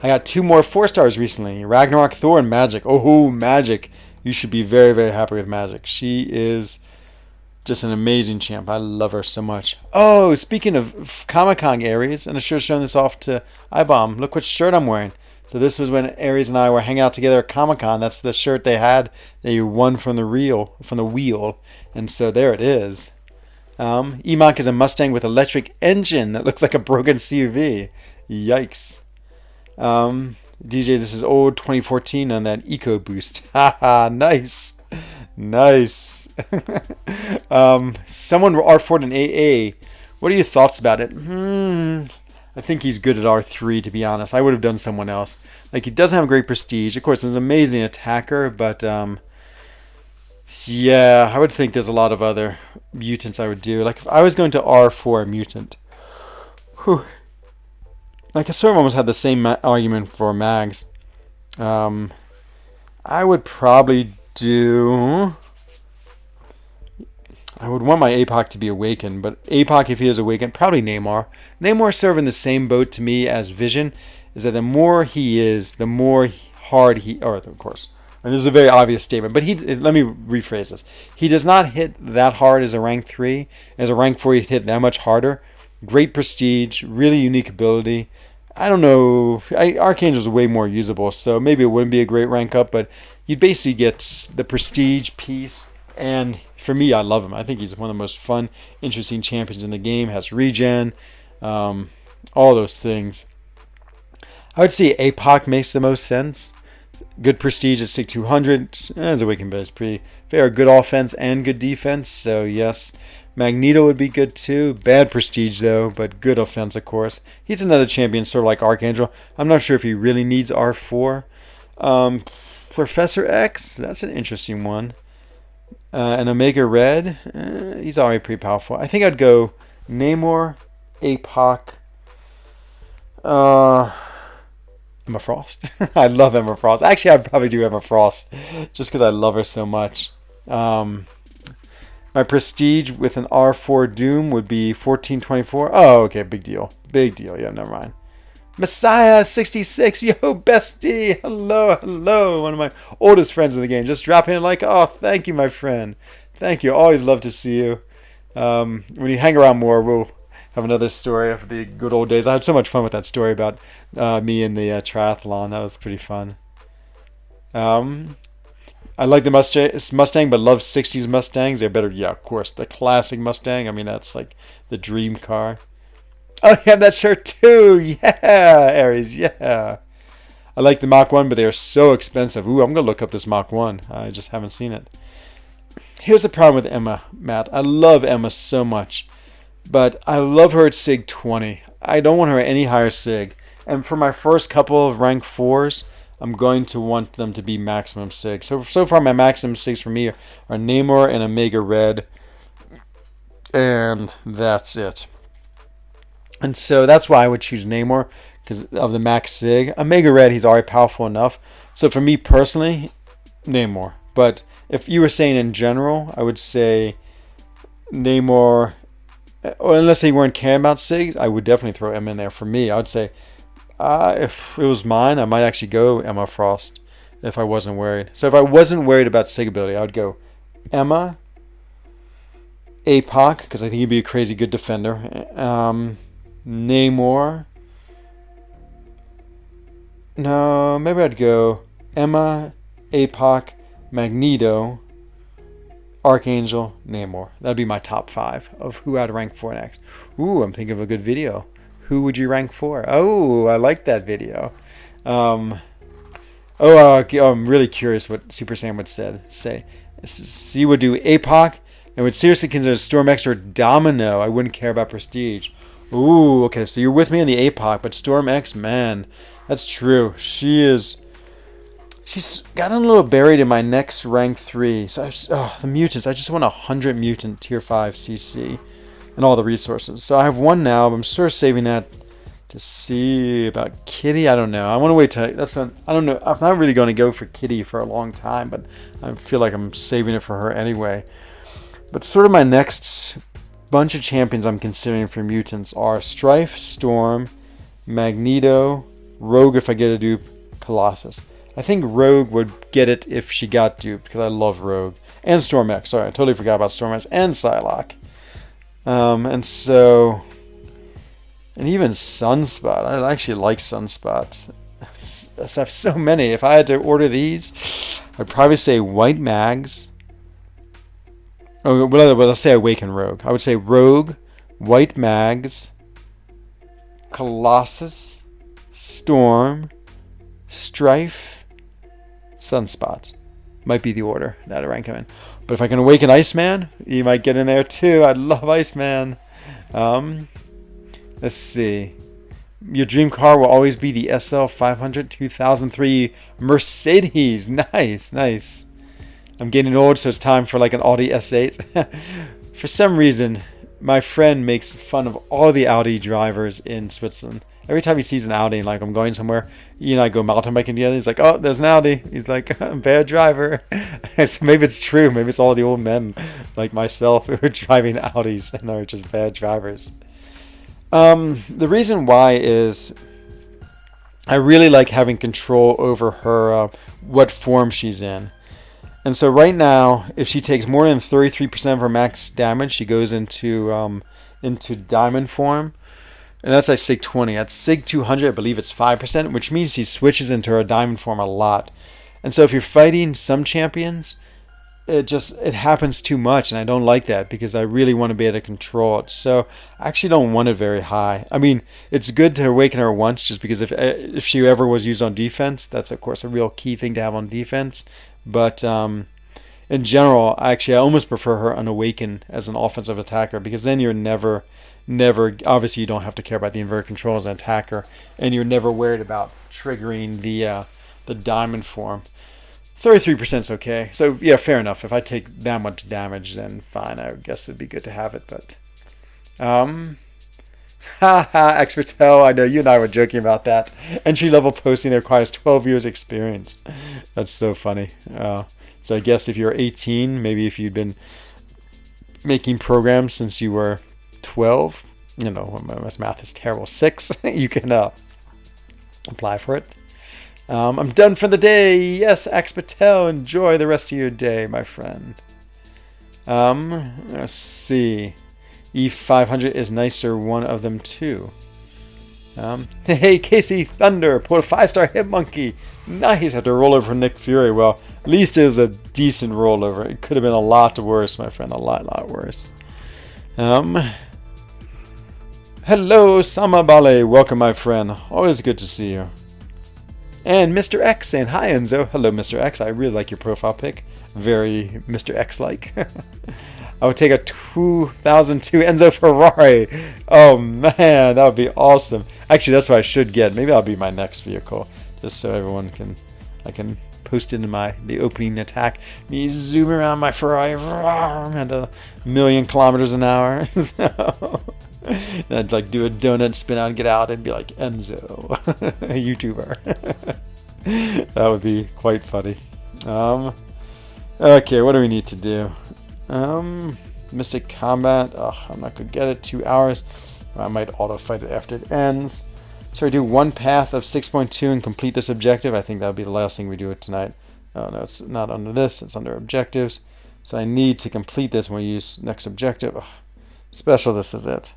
Speaker 1: I got 2 more 4-stars recently. Ragnarok, Thor, and Magic. Oh, Magic. You should be very, very happy with Magic. She is just an amazing champ. I love her so much. Oh, speaking of Comic-Con Aries, and I should have shown this off to iBomb. Look what shirt I'm wearing. So this was when Aries and I were hanging out together at Comic-Con. That's the shirt they had that you won from the wheel. And so there it is. EMOC is a Mustang with electric engine that looks like a broken CUV. Yikes. DJ, this is old 2014 on that EcoBoost. Haha, nice. Someone R4'd an AA. What are your thoughts about it? I think he's good at R3, to be honest. I would have done someone else. Like, he doesn't have great prestige. Of course, he's an amazing attacker, but yeah, I would think there's a lot of other mutants I would do. Like, if I was going to R4 a mutant, like, I sort of almost had the same argument for Mags. I would probably do... I would want my APOC to be awakened, but APOC, if he is awakened, probably Namor. Namor serving the same boat to me as Vision, is that the more he is, the more hard he... Or, of course, and this is a very obvious statement, but let me rephrase this. He does not hit that hard as a rank 3. As a rank 4, he'd hit that much harder. Great prestige, really unique ability. I don't know. Archangel's way more usable, so maybe it wouldn't be a great rank up, but you'd basically get the prestige piece, and for me, I love him. I think he's one of the most fun, interesting champions in the game. Has regen, all those things. I would say APOC makes the most sense. Good prestige at 6,200. As a Awakened, but it's pretty fair. Good offense and good defense, so yes. Magneto would be good too. Bad prestige though, but good offense, of course. He's another champion, sort of like Archangel. I'm not sure if he really needs R4. Professor X, that's an interesting one. And Omega Red, he's already pretty powerful. I think I'd go Namor, APOC, Emma Frost. I love Emma Frost. Actually, I'd probably do Emma Frost just because I love her so much. My prestige with an R4 Doom would be 1424. Oh, okay, big deal. Yeah, never mind. Messiah 66, yo, bestie. Hello. One of my oldest friends in the game. Just dropping in like, oh, thank you, my friend. Thank you. Always love to see you. When you hang around more, we'll have another story of the good old days. I had so much fun with that story about me and the triathlon. That was pretty fun. I like the Mustang, but love 60s Mustangs. They're better. Yeah, of course. The classic Mustang. I mean, that's like the dream car. Oh, you have that shirt too. Yeah, Aries. Yeah. I like the Mach 1, but they are so expensive. Ooh, I'm going to look up this Mach 1. I just haven't seen it. Here's the problem with Emma, Matt. I love Emma so much, but I love her at Sig 20. I don't want her at any higher Sig. And for my first couple of rank 4s, I'm going to want them to be maximum Sig. So far my maximum Sigs for me are Namor and Omega Red. And that's it. And so that's why I would choose Namor, because of the max Sig. Omega Red, he's already powerful enough. So for me personally, Namor. But if you were saying in general, I would say Namor, or unless they weren't caring about Sigs, I would definitely throw Emma in there. For me, I would say, if it was mine, I might actually go Emma Frost if I wasn't worried. So if I wasn't worried about Sig ability, I would go Emma, APOC, because I think he'd be a crazy good defender. Namor. No, maybe I'd go Emma, APOC, Magneto, Archangel, Namor. That'd be my top 5 of who I'd rank for next. Ooh, I'm thinking of a good video. Who would you rank for? Oh, I like that video. I'm really curious what Super Sam would say. He would do APOC and would seriously consider Storm X or Domino. I wouldn't care about Prestige. Ooh, okay, so you're with me on the APOC, but Storm X, man, that's true. She's gotten a little buried in my next rank 3. So the mutants. I just want 100 mutant tier 5 CC and all the resources. So I have 1 now, but I'm sort of saving that to see about Kitty. I don't know. I want to wait till I don't know. I'm not really going to go for Kitty for a long time, but I feel like I'm saving it for her anyway. But sort of my next bunch of champions I'm considering for mutants are Strife, Storm, Magneto, Rogue if I get a dupe, Colossus. I think Rogue would get it if she got duped, because I love Rogue. And Storm X. Sorry, I totally forgot about Storm X and Psylocke. And even Sunspot. I actually like Sunspot. I have so many. If I had to order these, I'd probably say White Mags. Oh, well, let's say Awaken Rogue. I would say Rogue, White Mags, Colossus, Storm, Strife, Sunspot. Might be the order that I rank him in. But if I can awaken Iceman, he might get in there too. I love Iceman. Let's see. Your dream car will always be the SL 500 2003 Mercedes. Nice. I'm getting old, so it's time for like an Audi S8. For some reason, my friend makes fun of all the Audi drivers in Switzerland. Every time he sees an Audi and like I'm going somewhere, he and I go mountain biking together. He's like, "Oh, there's an Audi." He's like, "Bad driver." So maybe it's true. Maybe it's all the old men like myself who are driving Audis and are just bad drivers. The reason why is I really like having control over her, what form she's in. And so right now, if she takes more than 33% of her max damage, she goes into diamond form. And that's like Sig 20. At Sig 200, I believe it's 5%, which means she switches into her diamond form a lot. And so if you're fighting some champions, it happens too much, and I don't like that because I really want to be able to control it. So I actually don't want it very high. I mean, it's good to awaken her once, just because if she ever was used on defense, that's of course a real key thing to have on defense. But in general, I almost prefer her unawakened as an offensive attacker, because then you're never, obviously you don't have to care about the inverted control as an attacker, and you're never worried about triggering the diamond form. 33% is okay. So yeah, fair enough. If I take that much damage, then fine. I guess it'd be good to have it. But Expertel, I know you and I were joking about that. Entry level posting that requires 12 years experience. That's so funny. So I guess if you're 18, maybe if you'd been making programs since you were 12, my math is terrible, 6, you can apply for it. I'm done for the day. Yes, Expertel, enjoy the rest of your day, my friend. Let's see. E500 is nicer, one of them too. Hey, Casey Thunder, put a 5-star hit monkey. Nice. Had to roll over Nick Fury. Well, at least it was a decent rollover. It could have been a lot worse, my friend. A lot worse. Hello, Samabale. Welcome, my friend. Always good to see you. And Mr. X saying, hi Enzo. Hello, Mr. X. I really like your profile pic. Very Mr. X-like. I would take a 2002 Enzo Ferrari. Oh man, that would be awesome. Actually, that's what I should get. Maybe that'll be my next vehicle, just so everyone can, I can post into the opening attack. Me zoom around my Ferrari at 1,000,000 kilometers an hour. So, and I'd like do a donut spin out and get out and be like Enzo, a YouTuber. That would be quite funny. Okay, what do we need to do? Mystic Combat. Oh, I'm not gonna get it. 2 hours. I might auto fight it after it ends. So we do one path of 6.2 and complete this objective. I think that would be the last thing we do it tonight. Oh no, it's not under this. It's under objectives. So I need to complete this when we use next objective. Oh, special. This is it.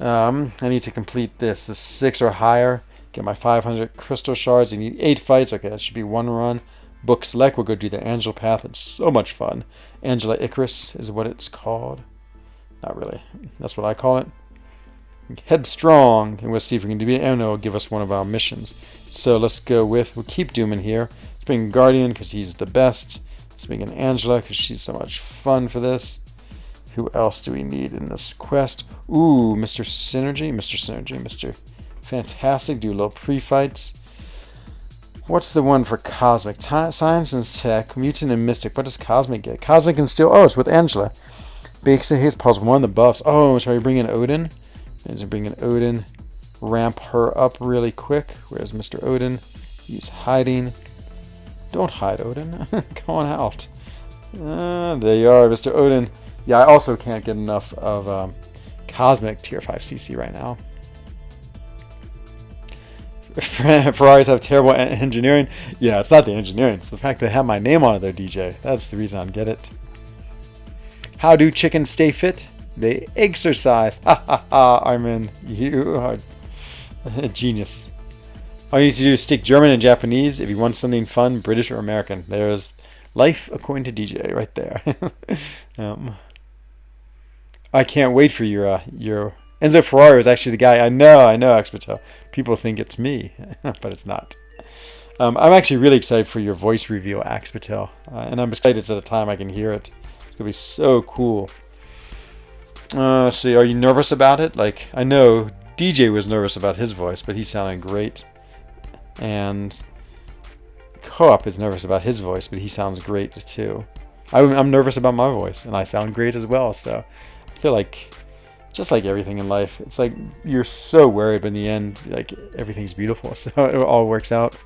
Speaker 1: I need to complete this. The 6 or higher. Get my 500 crystal shards. I need 8 fights. Okay, that should be one run. Book select, we'll go do the Angela path. It's so much fun. Angela Icarus is what it's called. Not really. That's what I call it. Headstrong. And we'll see if we can do it. And it'll give us one of our missions. So let's go with, we'll keep Doom in here. Let's bring Guardian because he's the best. Let's bring in Angela because she's so much fun for this. Who else do we need in this quest? Ooh, Mr. Synergy. Mr. Synergy. Mr. Fantastic. Do a little pre-fights. What's the one for Cosmic? Science and Tech, Mutant and Mystic. What does Cosmic get? Cosmic can still... Oh, it's with Angela. Basic his pulse 1, the buffs. Oh, shall we bring in Odin? As we bring in Odin, ramp her up really quick. Where's Mr. Odin? He's hiding. Don't hide, Odin. Come on out. There you are, Mr. Odin. Yeah, I also can't get enough of Cosmic Tier 5 CC right now. Ferraris have terrible engineering. Yeah, it's not the engineering. It's the fact they have my name on it, though, DJ. That's the reason I get it. How do chickens stay fit? They exercise. Ha ha ha, Armin. You are a genius. All you need to do is stick German and Japanese if you want something fun, British or American. There's life according to DJ right there. I can't wait for your Enzo Ferrari was actually the guy. I know, Experto. People think it's me, but it's not. I'm actually really excited for your voice reveal, Experto. And I'm excited at the time I can hear it. It's going to be so cool. See, are you nervous about it? Like, I know DJ was nervous about his voice, but he sounded great. And Co-op is nervous about his voice, but he sounds great too. I'm nervous about my voice, and I sound great as well. So I feel like, just like everything in life, it's like you're so worried, but in the end, like everything's beautiful. So it all works out.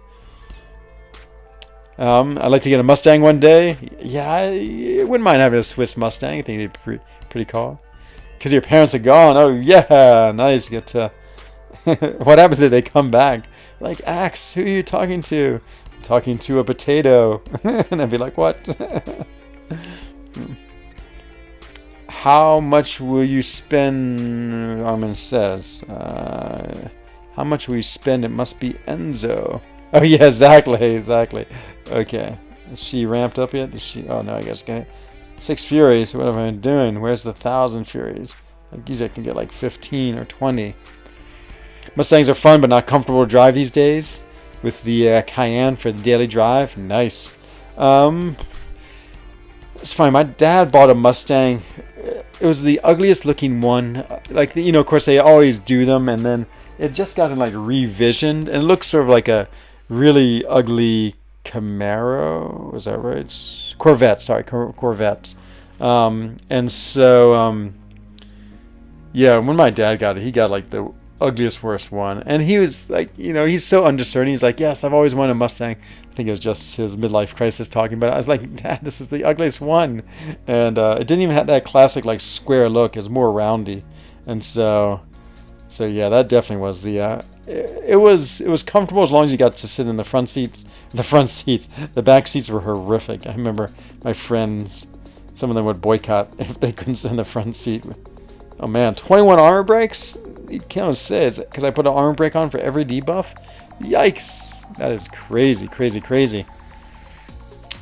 Speaker 1: I'd like to get a Mustang one day. Yeah, I wouldn't mind having a Swiss Mustang. I think it'd be pretty cool. Because your parents are gone. Oh yeah, nice. Get to. What happens if they come back? Like, Axe, who are you talking to? Talking to a potato. And I'd be like, what? How much will you spend? Armin says. How much will you spend? It must be Enzo. Oh yeah, exactly. Okay. Is she ramped up yet? Is she? Oh no, I guess. Okay. 6 Furies. What am I doing? Where's the 1,000 Furies? Like, usually I can get like 15 or 20. Mustangs are fun, but not comfortable to drive these days. With the Cayenne for the daily drive. Nice. It's fine. My dad bought a Mustang. It was the ugliest looking one. Like, you know, of course they always do them, and then it just got like revisioned, and it looks sort of like a really ugly Camaro. Is that right? It's Corvette. Sorry, Corvette. And so, yeah, when my dad got it, he got like the ugliest, worst one, and he was like, you know, he's so undiscerning. He's like, yes, I've always wanted a Mustang. I think it was just his midlife crisis talking about it. I was like, Dad, this is the ugliest one, and it didn't even have that classic like square look. It was more roundy, and so yeah, that definitely was the. It was comfortable as long as you got to sit in the front seats. The back seats were horrific. I remember my friends, some of them would boycott if they couldn't sit in the front seat. Oh man, 21 armor breaks? You can't say it's because I put an armor break on for every debuff? Yikes. That is crazy.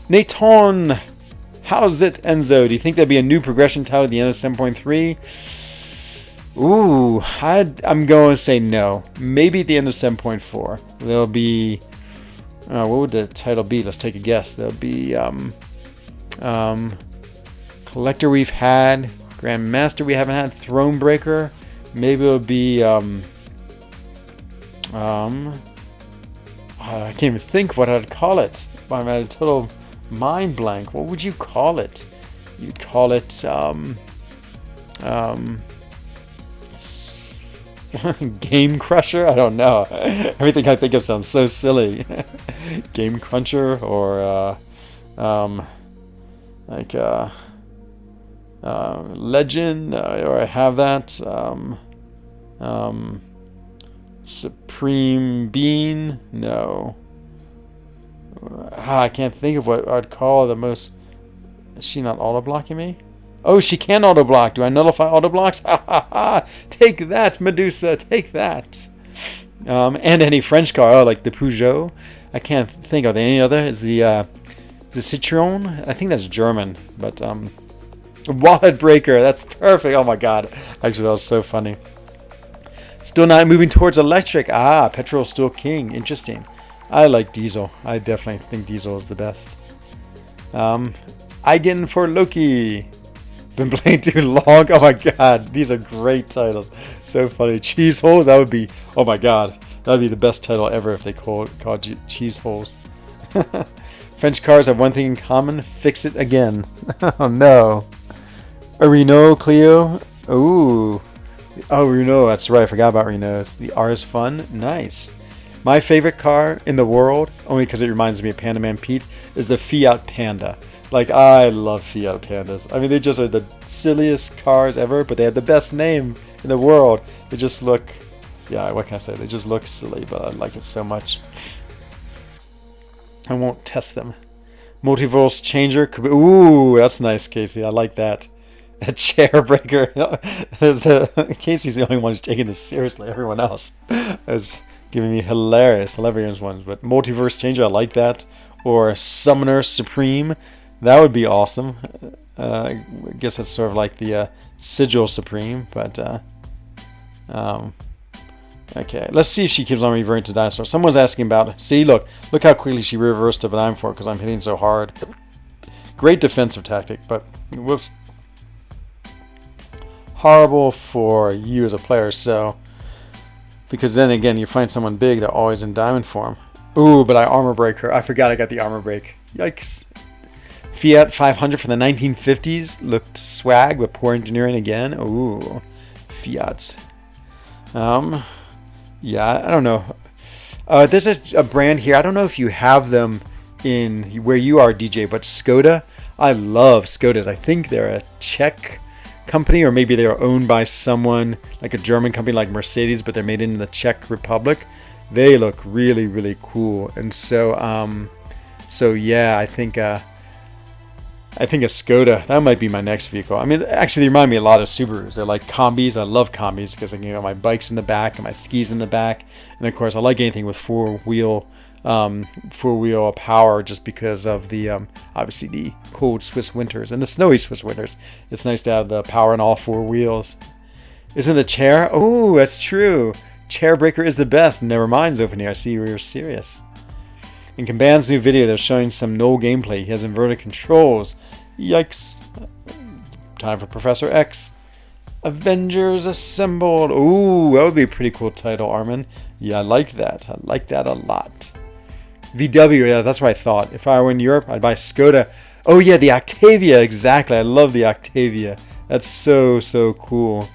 Speaker 1: Naton, how's it, Enzo? Do you think there'll be a new progression title at the end of 7.3? Ooh, I'm going to say no. Maybe at the end of 7.4. There'll be What would the title be? Let's take a guess. There'll be Collector we've had, Grandmaster we haven't had, Thronebreaker. Maybe it'll be I can't even think what I'd call it. I'm at a total mind blank. What would you call it? You'd call it Game Crusher? I don't know. Everything I think of sounds so silly. Game Cruncher or Legend, or I have that. Supreme Bean? No. I can't think of what I'd call the most. Is she not auto blocking me? Oh, she can auto block. Do I nullify auto blocks? Ha ha ha! Take that, Medusa. Take that. And any French car, like the Peugeot. I can't think. Are there any other? Is the Citroen? I think that's German. But Wallet Breaker. That's perfect. Oh my god. Actually, that was so funny. Still not moving towards electric. Petrol still king. Interesting. I like diesel. I definitely think diesel is the best. Eigen for Loki. Been playing too long. Oh my god. These are great titles. So funny. Cheese holes. That would be. Oh my god. That would be the best title ever if they called you cheese holes. French cars have one thing in common. Fix it again. Oh no. A Renault Clio. Ooh. Oh, Renault. That's right. I forgot about Renault. The R is fun. Nice. My favorite car in the world, only because it reminds me of Panda Man Pete, is the Fiat Panda. Like, I love Fiat Pandas. I mean, they just are the silliest cars ever, but they have the best name in the world. They just look, yeah, what can I say? They just look silly, but I like it so much. I won't test them. Multiverse Changer. Ooh, that's nice, Casey. I like that. A chair breaker. Casey's the only one who's taking this seriously. Everyone else is giving me hilarious ones. But Multiverse Changer, I like that. Or Summoner Supreme. That would be awesome. I guess that's sort of like the Sigil Supreme. But, okay. Let's see if she keeps on reverting to Dinosaur. Someone's asking about... See, look how quickly she reversed to Dime for because I'm hitting so hard. Great defensive tactic, but... Whoops. Horrible for you as a player, so... Because then again, you find someone big, they're always in diamond form. Ooh, but I armor break her. I forgot I got the armor break. Yikes. Fiat 500 from the 1950s. Looked swag, but poor engineering again. Ooh. Fiats. Yeah, I don't know. There's a brand here. I don't know if you have them in where you are, DJ, but Skoda. I love Skodas. I think they're a Czech company, or maybe they're owned by someone like a German company like Mercedes, but they're made in the Czech Republic. They look really, really cool. And so, yeah, I think a Skoda, that might be my next vehicle. I mean, actually, they remind me a lot of Subarus. They're like combis. I love combis because I can get my bikes in the back and my skis in the back. And of course, I like anything with four-wheel power just because of the, obviously the cold Swiss winters and the snowy Swiss winters. It's nice to have the power in all four wheels. Isn't the chair? Oh, that's true. Chair breaker is the best. Never mind, Zofania. I see you were serious. In Kamban's new video, they're showing some Knoll gameplay. He has inverted controls. Yikes. Time for Professor X. Avengers Assembled. Ooh, that would be a pretty cool title, Armin. Yeah, I like that. I like that a lot. VW, yeah, that's what I thought. If I were in Europe, I'd buy Skoda. Oh, yeah, the Octavia. Exactly. I love the Octavia. That's so, so cool.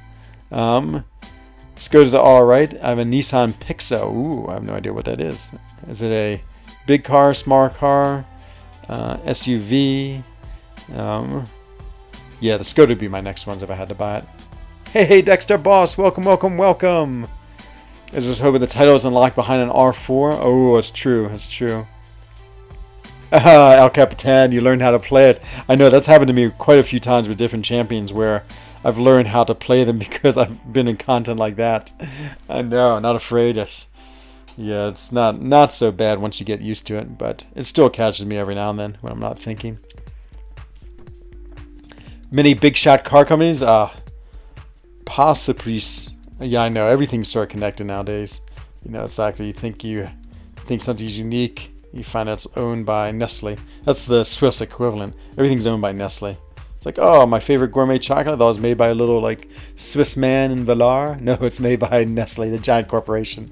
Speaker 1: Skodas are all right. I have a Nissan Pixo. Ooh, I have no idea what that is. Is it a big car, small car, SUV? Yeah, the Skoda would be my next ones if I had to buy it. Hey, Dexter Boss. Welcome, welcome, welcome. I was just hoping the title is unlocked behind an R4. Oh, it's true. It's true. El Capitan, you learned how to play it. I know that's happened to me quite a few times with different champions where I've learned how to play them because I've been in content like that. I know, not afraid. Yeah, it's not so bad once you get used to it, but it still catches me every now and then when I'm not thinking. Many big shot car companies, possibly. Yeah, I know everything's sort of connected nowadays. You know, it's like you think something's unique, You find out it's owned by Nestle. That's the Swiss equivalent. Everything's owned by Nestle. It's like, oh, my favorite gourmet chocolate, I thought it was made by a little like Swiss man in Valar. No, it's made by Nestle, the giant corporation.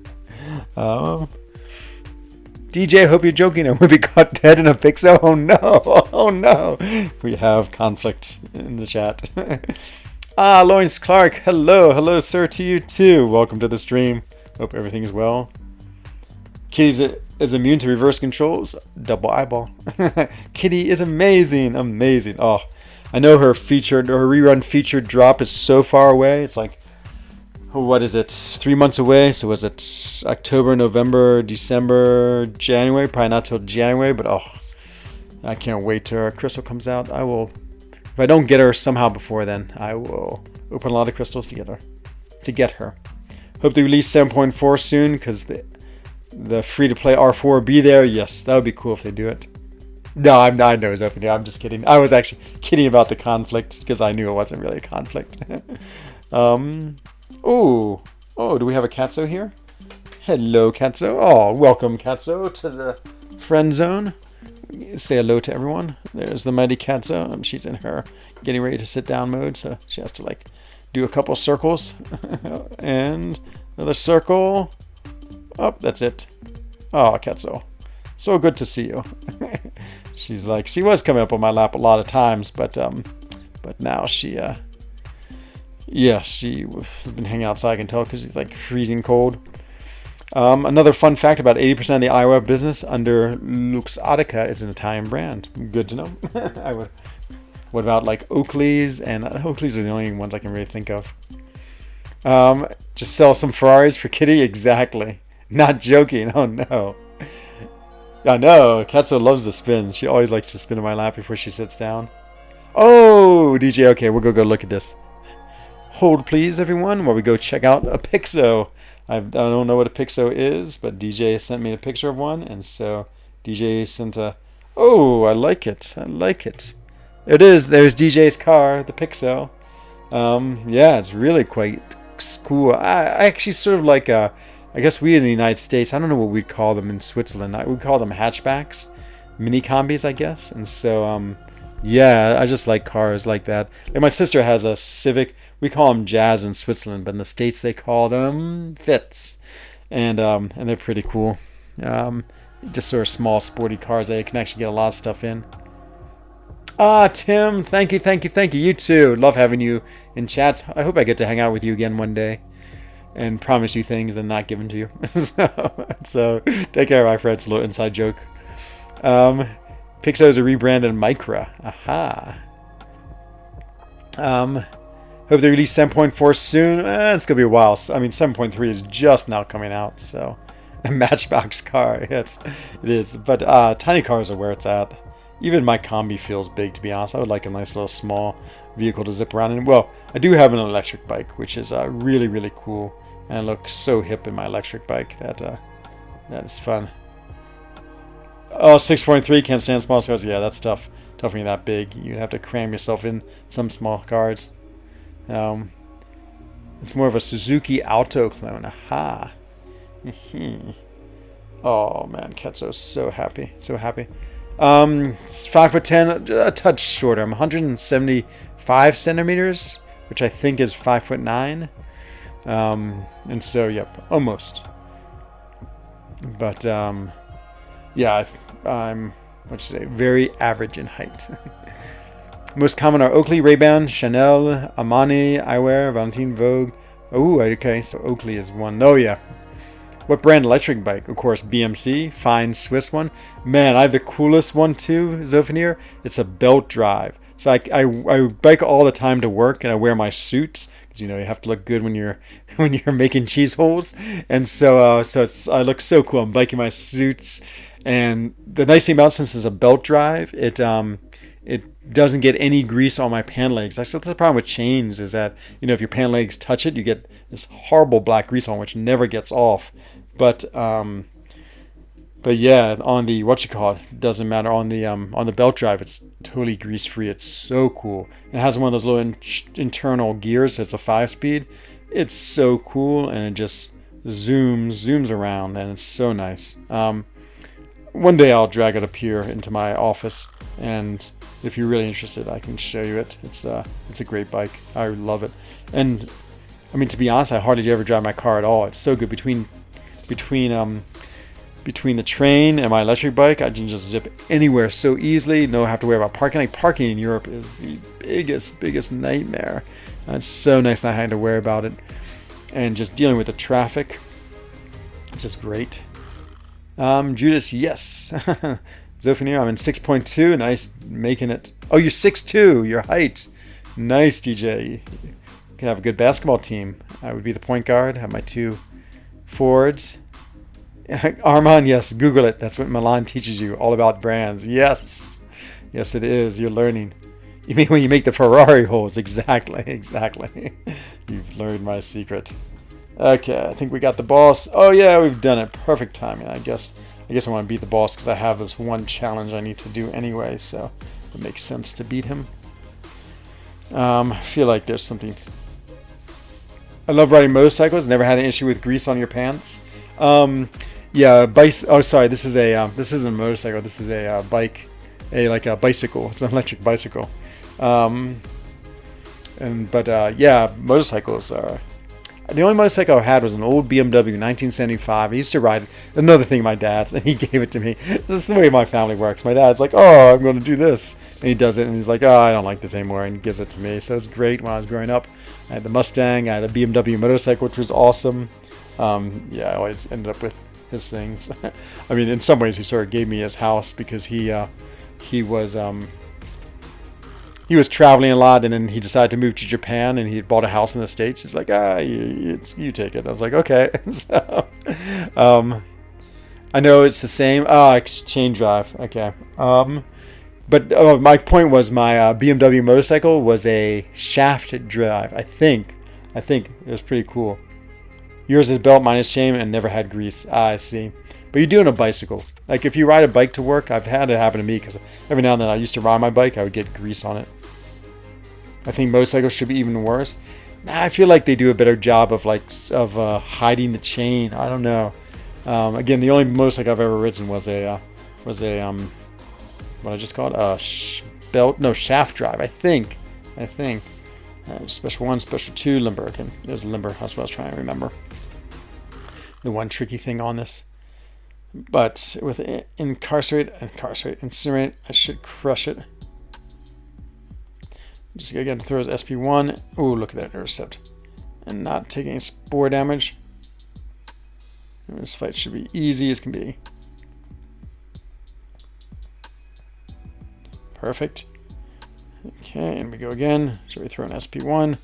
Speaker 1: DJ, I hope you're joking. I would be caught dead in a pixel. Oh no, oh no. We have conflict in the chat. Lawrence Clark, hello sir to you too. Welcome to the stream. Hope everything's well. Kitty's is immune to reverse controls. Double eyeball. Kitty is amazing. Oh, I know her rerun featured drop is so far away. It's like, what is it? 3 months away. So was it October, November, December, January? Probably not till January, but oh, I can't wait till her crystal comes out. I will, if I don't get her somehow before then, I will open a lot of crystals to get her. Hope they release 7.4 soon, because the free-to-play R4 will be there. Yes, that would be cool if they do it. No, I know it's open. I'm just kidding. I was actually kidding about the conflict because I knew it wasn't really a conflict. Oh, do we have a Katso here? Hello, Katso. Oh, welcome, Katso, to the friend zone. Say hello to everyone. There's the mighty Katso. She's in her getting ready to sit down mode, so she has to like do a couple circles and another circle. Oh, that's it. Oh, Katso. So good to see you. She's like, she was coming up on my lap a lot of times, but now she has been hanging outside, I can tell, because it's like freezing cold. Another fun fact about 80% of the Iowa business under Luxottica is an Italian brand. Good to know. What about like Oakley's? And Oakley's are the only ones I can really think of. Just sell some Ferraris for Kitty? Exactly. Not joking. Oh no. I know. Katso loves to spin. She always likes to spin in my lap before she sits down. Oh, DJ. Okay, we'll go look at this. Hold please, everyone, while we go check out a Pixo. I don't know what a Pixo is, but DJ sent me a picture of one, and so DJ sent a... Oh, I like it. There it is. There's DJ's car, the Pixo. Yeah, it's really quite cool. I actually sort of like... I guess we in the United States, I don't know what we'd call them in Switzerland. We'd call them hatchbacks, mini combis, I guess. And so, yeah, I just like cars like that. Like my sister has a Civic. We call them Jazz in Switzerland, but in the States they call them Fits, and they're pretty cool. Just sort of small, sporty cars that you can actually get a lot of stuff in. Tim, thank you. You too. Love having you in chats. I hope I get to hang out with you again one day. And promise you things and not give them to you. so take care, my friends. A little inside joke. Pixo is a rebranded Micra. Aha. Hope they release 7.4 soon. It's gonna be a while. I mean, 7.3 is just now coming out. So, a Matchbox car. It is. But tiny cars are where it's at. Even my combi feels big, to be honest. I would like a nice little small vehicle to zip around in. Well, I do have an electric bike, which is really, really cool. And I look so hip in my electric bike that is fun. Oh, 6.3, can't stand small cars. Yeah, that's tough. Tough when you're that big. You'd have to cram yourself in some small cars. It's more of a Suzuki Alto clone. Aha. Oh man, Ketso's so happy. So happy. 5'10", a touch shorter. I'm 175 centimeters, which I think is 5'9". And so, yep, almost. But, yeah, I'm, very average in height. Most common are Oakley, Ray-Ban, Chanel, Armani, Eyewear, Valentine, Vogue. Oh, okay, so Oakley is one. Oh, yeah. What brand electric bike? Of course, BMC, fine Swiss one. Man, I have the coolest one too, Zofanier. It's a belt drive. So I bike all the time to work, and I wear my suits because you have to look good when you're making cheese holes. And so I look so cool. I'm biking my suits, and the nice thing about it, since it's a belt drive, it doesn't get any grease on my pant legs. That's the problem with chains, is that if your pant legs touch it, you get this horrible black grease on, which never gets off. But yeah, on the it doesn't matter. On the belt drive, it's totally grease free. It's so cool. It has one of those little internal gears. It's a 5-speed. It's so cool, and it just zooms around, and it's so nice. One day I'll drag it up here into my office, and if you're really interested, I can show you it. It's a great bike. I love it. And I mean, to be honest, I hardly ever drive my car at all. It's so good between the train and my electric bike. I can just zip anywhere so easily. No have to worry about parking. Like, parking in Europe is the biggest nightmare. It's so nice not having to worry about it, and just dealing with the traffic. It's just great. Judas, yes. Zofinier, I'm in 6.2. Nice, making it. Oh, you're 6'2", your height. Nice, DJ. You can have a good basketball team. I would be the point guard, have my 2 forwards. Armand, yes, Google it. That's what Milan teaches you, all about brands. Yes. Yes, it is. You're learning. You mean when you make the Ferrari holes? Exactly, exactly. You've learned my secret. Okay, I think we got the boss. Oh yeah, we've done it. Perfect timing. I guess I want to beat the boss because I have this one challenge I need to do anyway, so it makes sense to beat him. I feel like there's something. I love riding motorcycles. Never had an issue with grease on your pants. Yeah, oh, sorry. This isn't a motorcycle. This is a bike, like a bicycle. It's an electric bicycle. Yeah, motorcycles are. The only motorcycle I had was an old BMW 1975. I used to ride another thing my dad's, and he gave it to me. This is the way my family works. My dad's like, oh, I'm going to do this. And he does it, and he's like, oh, I don't like this anymore, and he gives it to me. So it's great. When I was growing up, I had the Mustang. I had a BMW motorcycle, which was awesome. Yeah, I always ended up with his things. I mean, in some ways, he sort of gave me his house because he was traveling a lot, and then he decided to move to Japan, and he had bought a house in the States. He's like, you take it. I was like, okay. So, I know it's the same. Exchange drive. Okay. But my point was my BMW motorcycle was a shaft drive. I think it was pretty cool. Yours is belt, mine is chain, and never had grease. I see. But you're doing a bicycle. Like, if you ride a bike to work, I've had it happen to me because every now and then I used to ride my bike, I would get grease on it. I think motorcycles should be even worse. Nah, I feel like they do a better job of hiding the chain. I don't know. Again, the only motorcycle I've ever ridden was a what I just called shaft drive. I think. Special 1, Special 2, limber. Okay, there's a limber. That's what I was trying to remember. The one tricky thing on this. But with incarcerate, incinerate, I should crush it. Just again throw his SP1. Ooh, look at that intercept. And not taking any spore damage. This fight should be easy as can be. Perfect. Okay, and we go again. So we throw an SP1.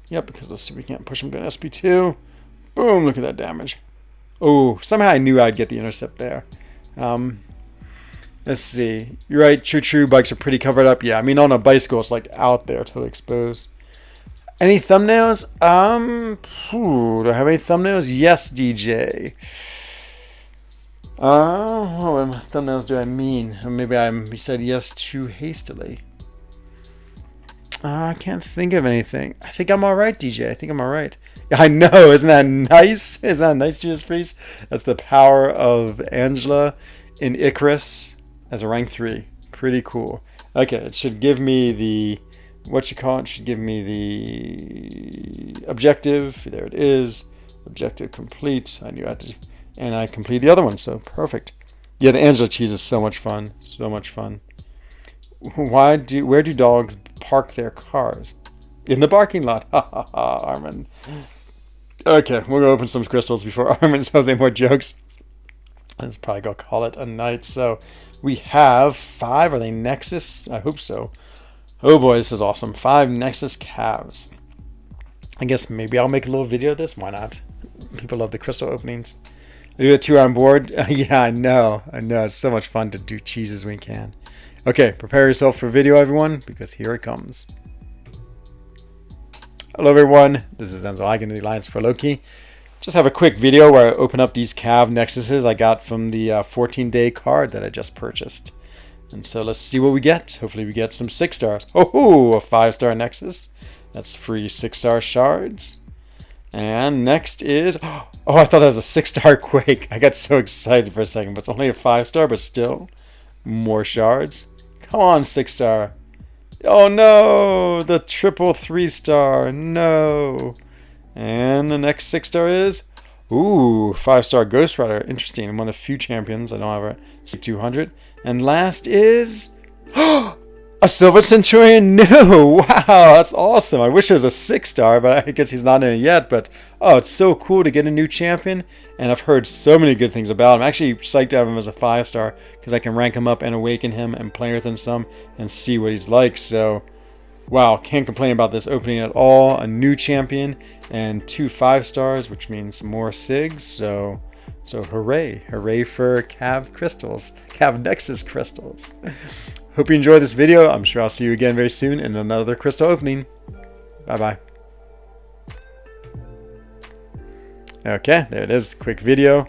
Speaker 1: Yep, because let's see if we can't push him to an SP2. Boom, look at that damage. Oh, somehow I knew I'd get the intercept there. Let's see. You're right, true. Bikes are pretty covered up. Yeah, I mean, on a bicycle, it's like out there, totally exposed. Any thumbnails? Do I have any thumbnails? Yes, DJ. What thumbnails do I mean? Or maybe I said yes too hastily. I can't think of anything. I think I'm all right, DJ. I think I'm all right. Yeah, I know. Isn't that nice? Isn't that nice, Jesus Priest? That's the power of Angela in Icarus as a rank 3. Pretty cool. Okay, it should give me the... It should give me the objective. There it is. Objective complete. I knew I had to... And I complete the other one, so perfect. Yeah, the Angela cheese is so much fun. So much fun. Where do dogs park their cars? In the parking lot. Ha ha ha, Armin. Okay, we're gonna open some crystals before Armin says any more jokes. Let's probably go call it a night. So we have 5. Are they Nexus? I hope so. Oh boy, this is awesome. 5 Nexus calves. I guess maybe I'll make a little video of this. Why not? People love the crystal openings. I do it 2 on board. Yeah, I know. It's so much fun to do cheeses when we can. Okay, prepare yourself for video, everyone, because here it comes. Hello, everyone. This is Enzo Hagen, the Alliance for Loki. Just have a quick video where I open up these calf nexuses I got from the 14-day card that I just purchased. And so let's see what we get. Hopefully we get some 6 stars. Oh, a 5-star nexus. That's free 6-star shards. And next is, oh, I thought that was a 6-star Quake. I got so excited for a second, but it's only a 5-star, but still. More shards. Come on, 6-star. Oh no, the triple 3-star. No. And the next 6-star is, ooh, 5-star Ghost Rider. Interesting. I'm one of the few champions. I don't have a 200. And last is, a Silver Centurion. No, wow, that's awesome. I wish it was a 6-star, but I guess he's not in it yet. But oh, it's so cool to get a new champion, and I've heard so many good things about him. I'm actually psyched to have him as a 5-star because I can rank him up and awaken him and play with him some and see what he's like. So, wow, can't complain about this opening at all. A new champion and 2 5-stars, which means more SIGs. So hooray, hooray for Cav Nexus crystals. Hope you enjoyed this video. I'm sure I'll see you again very soon in another crystal opening. Bye-bye. Okay, there it is. Quick video.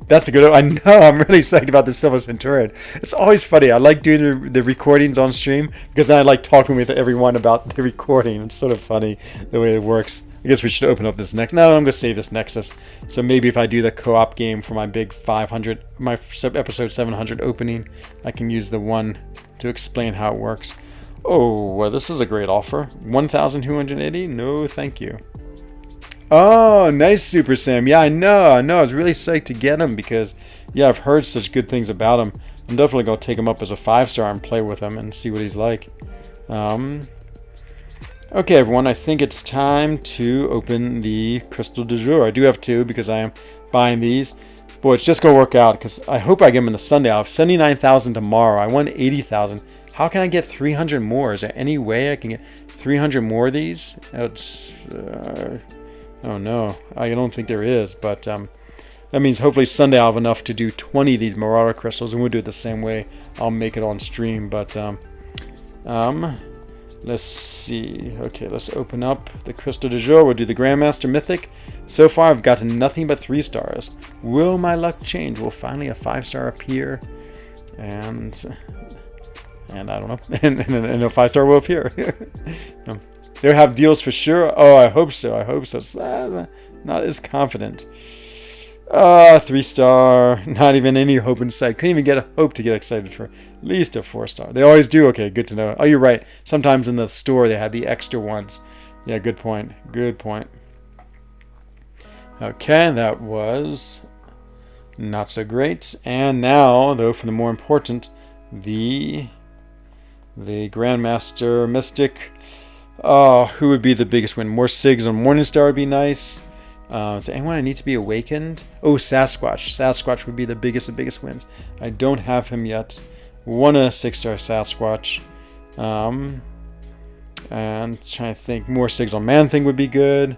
Speaker 1: That's a good one. I know, I'm really psyched about the Silver Centurion. It's always funny. I like doing the recordings on stream because then I like talking with everyone about the recording. It's sort of funny the way it works. I guess we should open up this next. No, I'm going to save this Nexus. So maybe if I do the co-op game for my big 500, my episode 700 opening, I can use the one to explain how it works. Oh, well, this is a great offer. 1,280? No, thank you. Oh, nice, Super Sam. Yeah, I know. I was really psyched to get him because, yeah, I've heard such good things about him. I'm definitely going to take him up as a 5-star and play with him and see what he's like. Okay, everyone, I think it's time to open the Crystal du Jour. I do have 2 because I am buying these. Boy, it's just going to work out because I hope I get them in the Sunday. I have 79,000 tomorrow. I won 80,000. How can I get 300 more? Is there any way I can get 300 more of these? It's, I don't know. I don't think there is, but that means hopefully Sunday I'll have enough to do 20 of these Marauder crystals, and we'll do it the same way. I'll make it on stream, but let's see. Okay, let's open up the Crystal du Jour. We'll do the Grandmaster Mythic. So far, I've gotten nothing but 3 stars. Will my luck change? Will finally a 5-star appear? And I don't know. and a 5-star will appear. They'll have deals for sure. Oh, I hope so. I hope so. Not as confident. 3-star. Not even any hope in sight. Couldn't even get a hope to get excited for at least a 4-star. They always do. Okay, good to know. Oh, you're right. Sometimes in the store they have the extra ones. Yeah, good point. Good point. Okay, that was not so great. And now, though, for the more important, the Grandmaster Mystic. Oh, who would be the biggest win? More SIGs on Morningstar would be nice. Is there anyone I need to be awakened? Oh, Sasquatch. Sasquatch would be the biggest wins. I don't have him yet. Want a 6-star Sasquatch. And trying to think. More SIGs on Man-Thing would be good.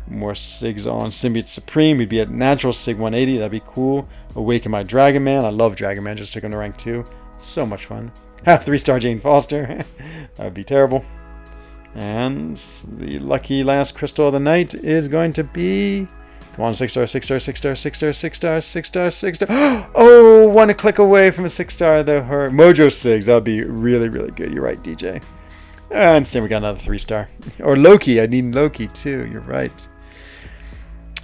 Speaker 1: More SIGs on Symbiote Supreme. We'd be at natural SIG 180. That'd be cool. Awaken my Dragon Man. I love Dragon Man. Just took him to rank 2. So much fun. 3-star Jane Foster. That would be terrible. And the lucky last crystal of the night is going to be, come on, 6-star, 6-star, 6-star, 6-star, 6-star, 6-star, 6-star. Oh, one click away from a 6-star. Her Mojo SIGs. That would be really, really good. You're right, DJ. And same, we got another 3-star. Or Loki. I need Loki too. You're right.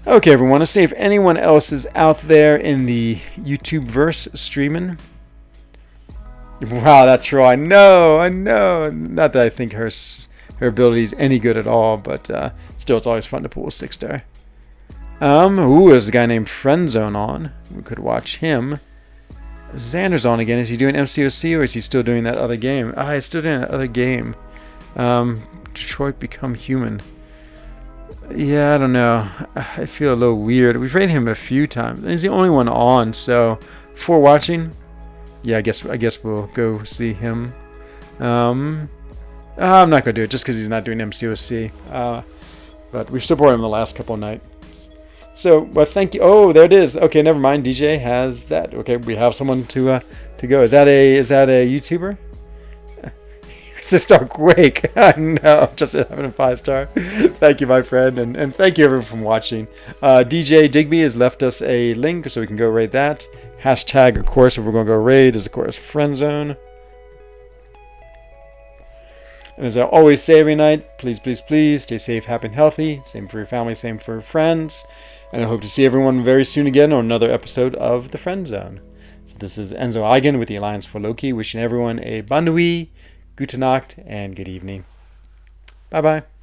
Speaker 1: Okay, everyone. Let's see if anyone else is out there in the YouTube verse streaming. Wow, that's Troy. I know. Not that I think her ability is any good at all, but still, it's always fun to pull a 6-star. Ooh, there's a guy named FRENZONE on. We could watch him. Xander's on again. Is he doing MCOC or is he still doing that other game? He's still doing that other game. Detroit Become Human. Yeah, I don't know. I feel a little weird. We've rated him a few times. He's the only one on, so before watching, yeah, I guess we'll go see him. I'm not going to do it just because he's not doing MCOC. But we've supported him the last couple of nights. So, well, thank you. Oh, there it is. Okay, never mind. DJ has that. Okay, we have someone to go. Is that a YouTuber? It's a star Quake. No, just having a 5-star. Thank you, my friend, and thank you everyone for watching. DJ Digby has left us a link so we can go raid that. Hashtag, of course, if we're going to go raid, is of course FRENZONE. And as I always say every night, please, please, please stay safe, happy, and healthy. Same for your family, same for your friends. And I hope to see everyone very soon again on another episode of the Friend Zone. So this is Enzo Eigen with the Alliance for Loki, wishing everyone a bonne nuit, gute Nacht, and good evening. Bye-bye.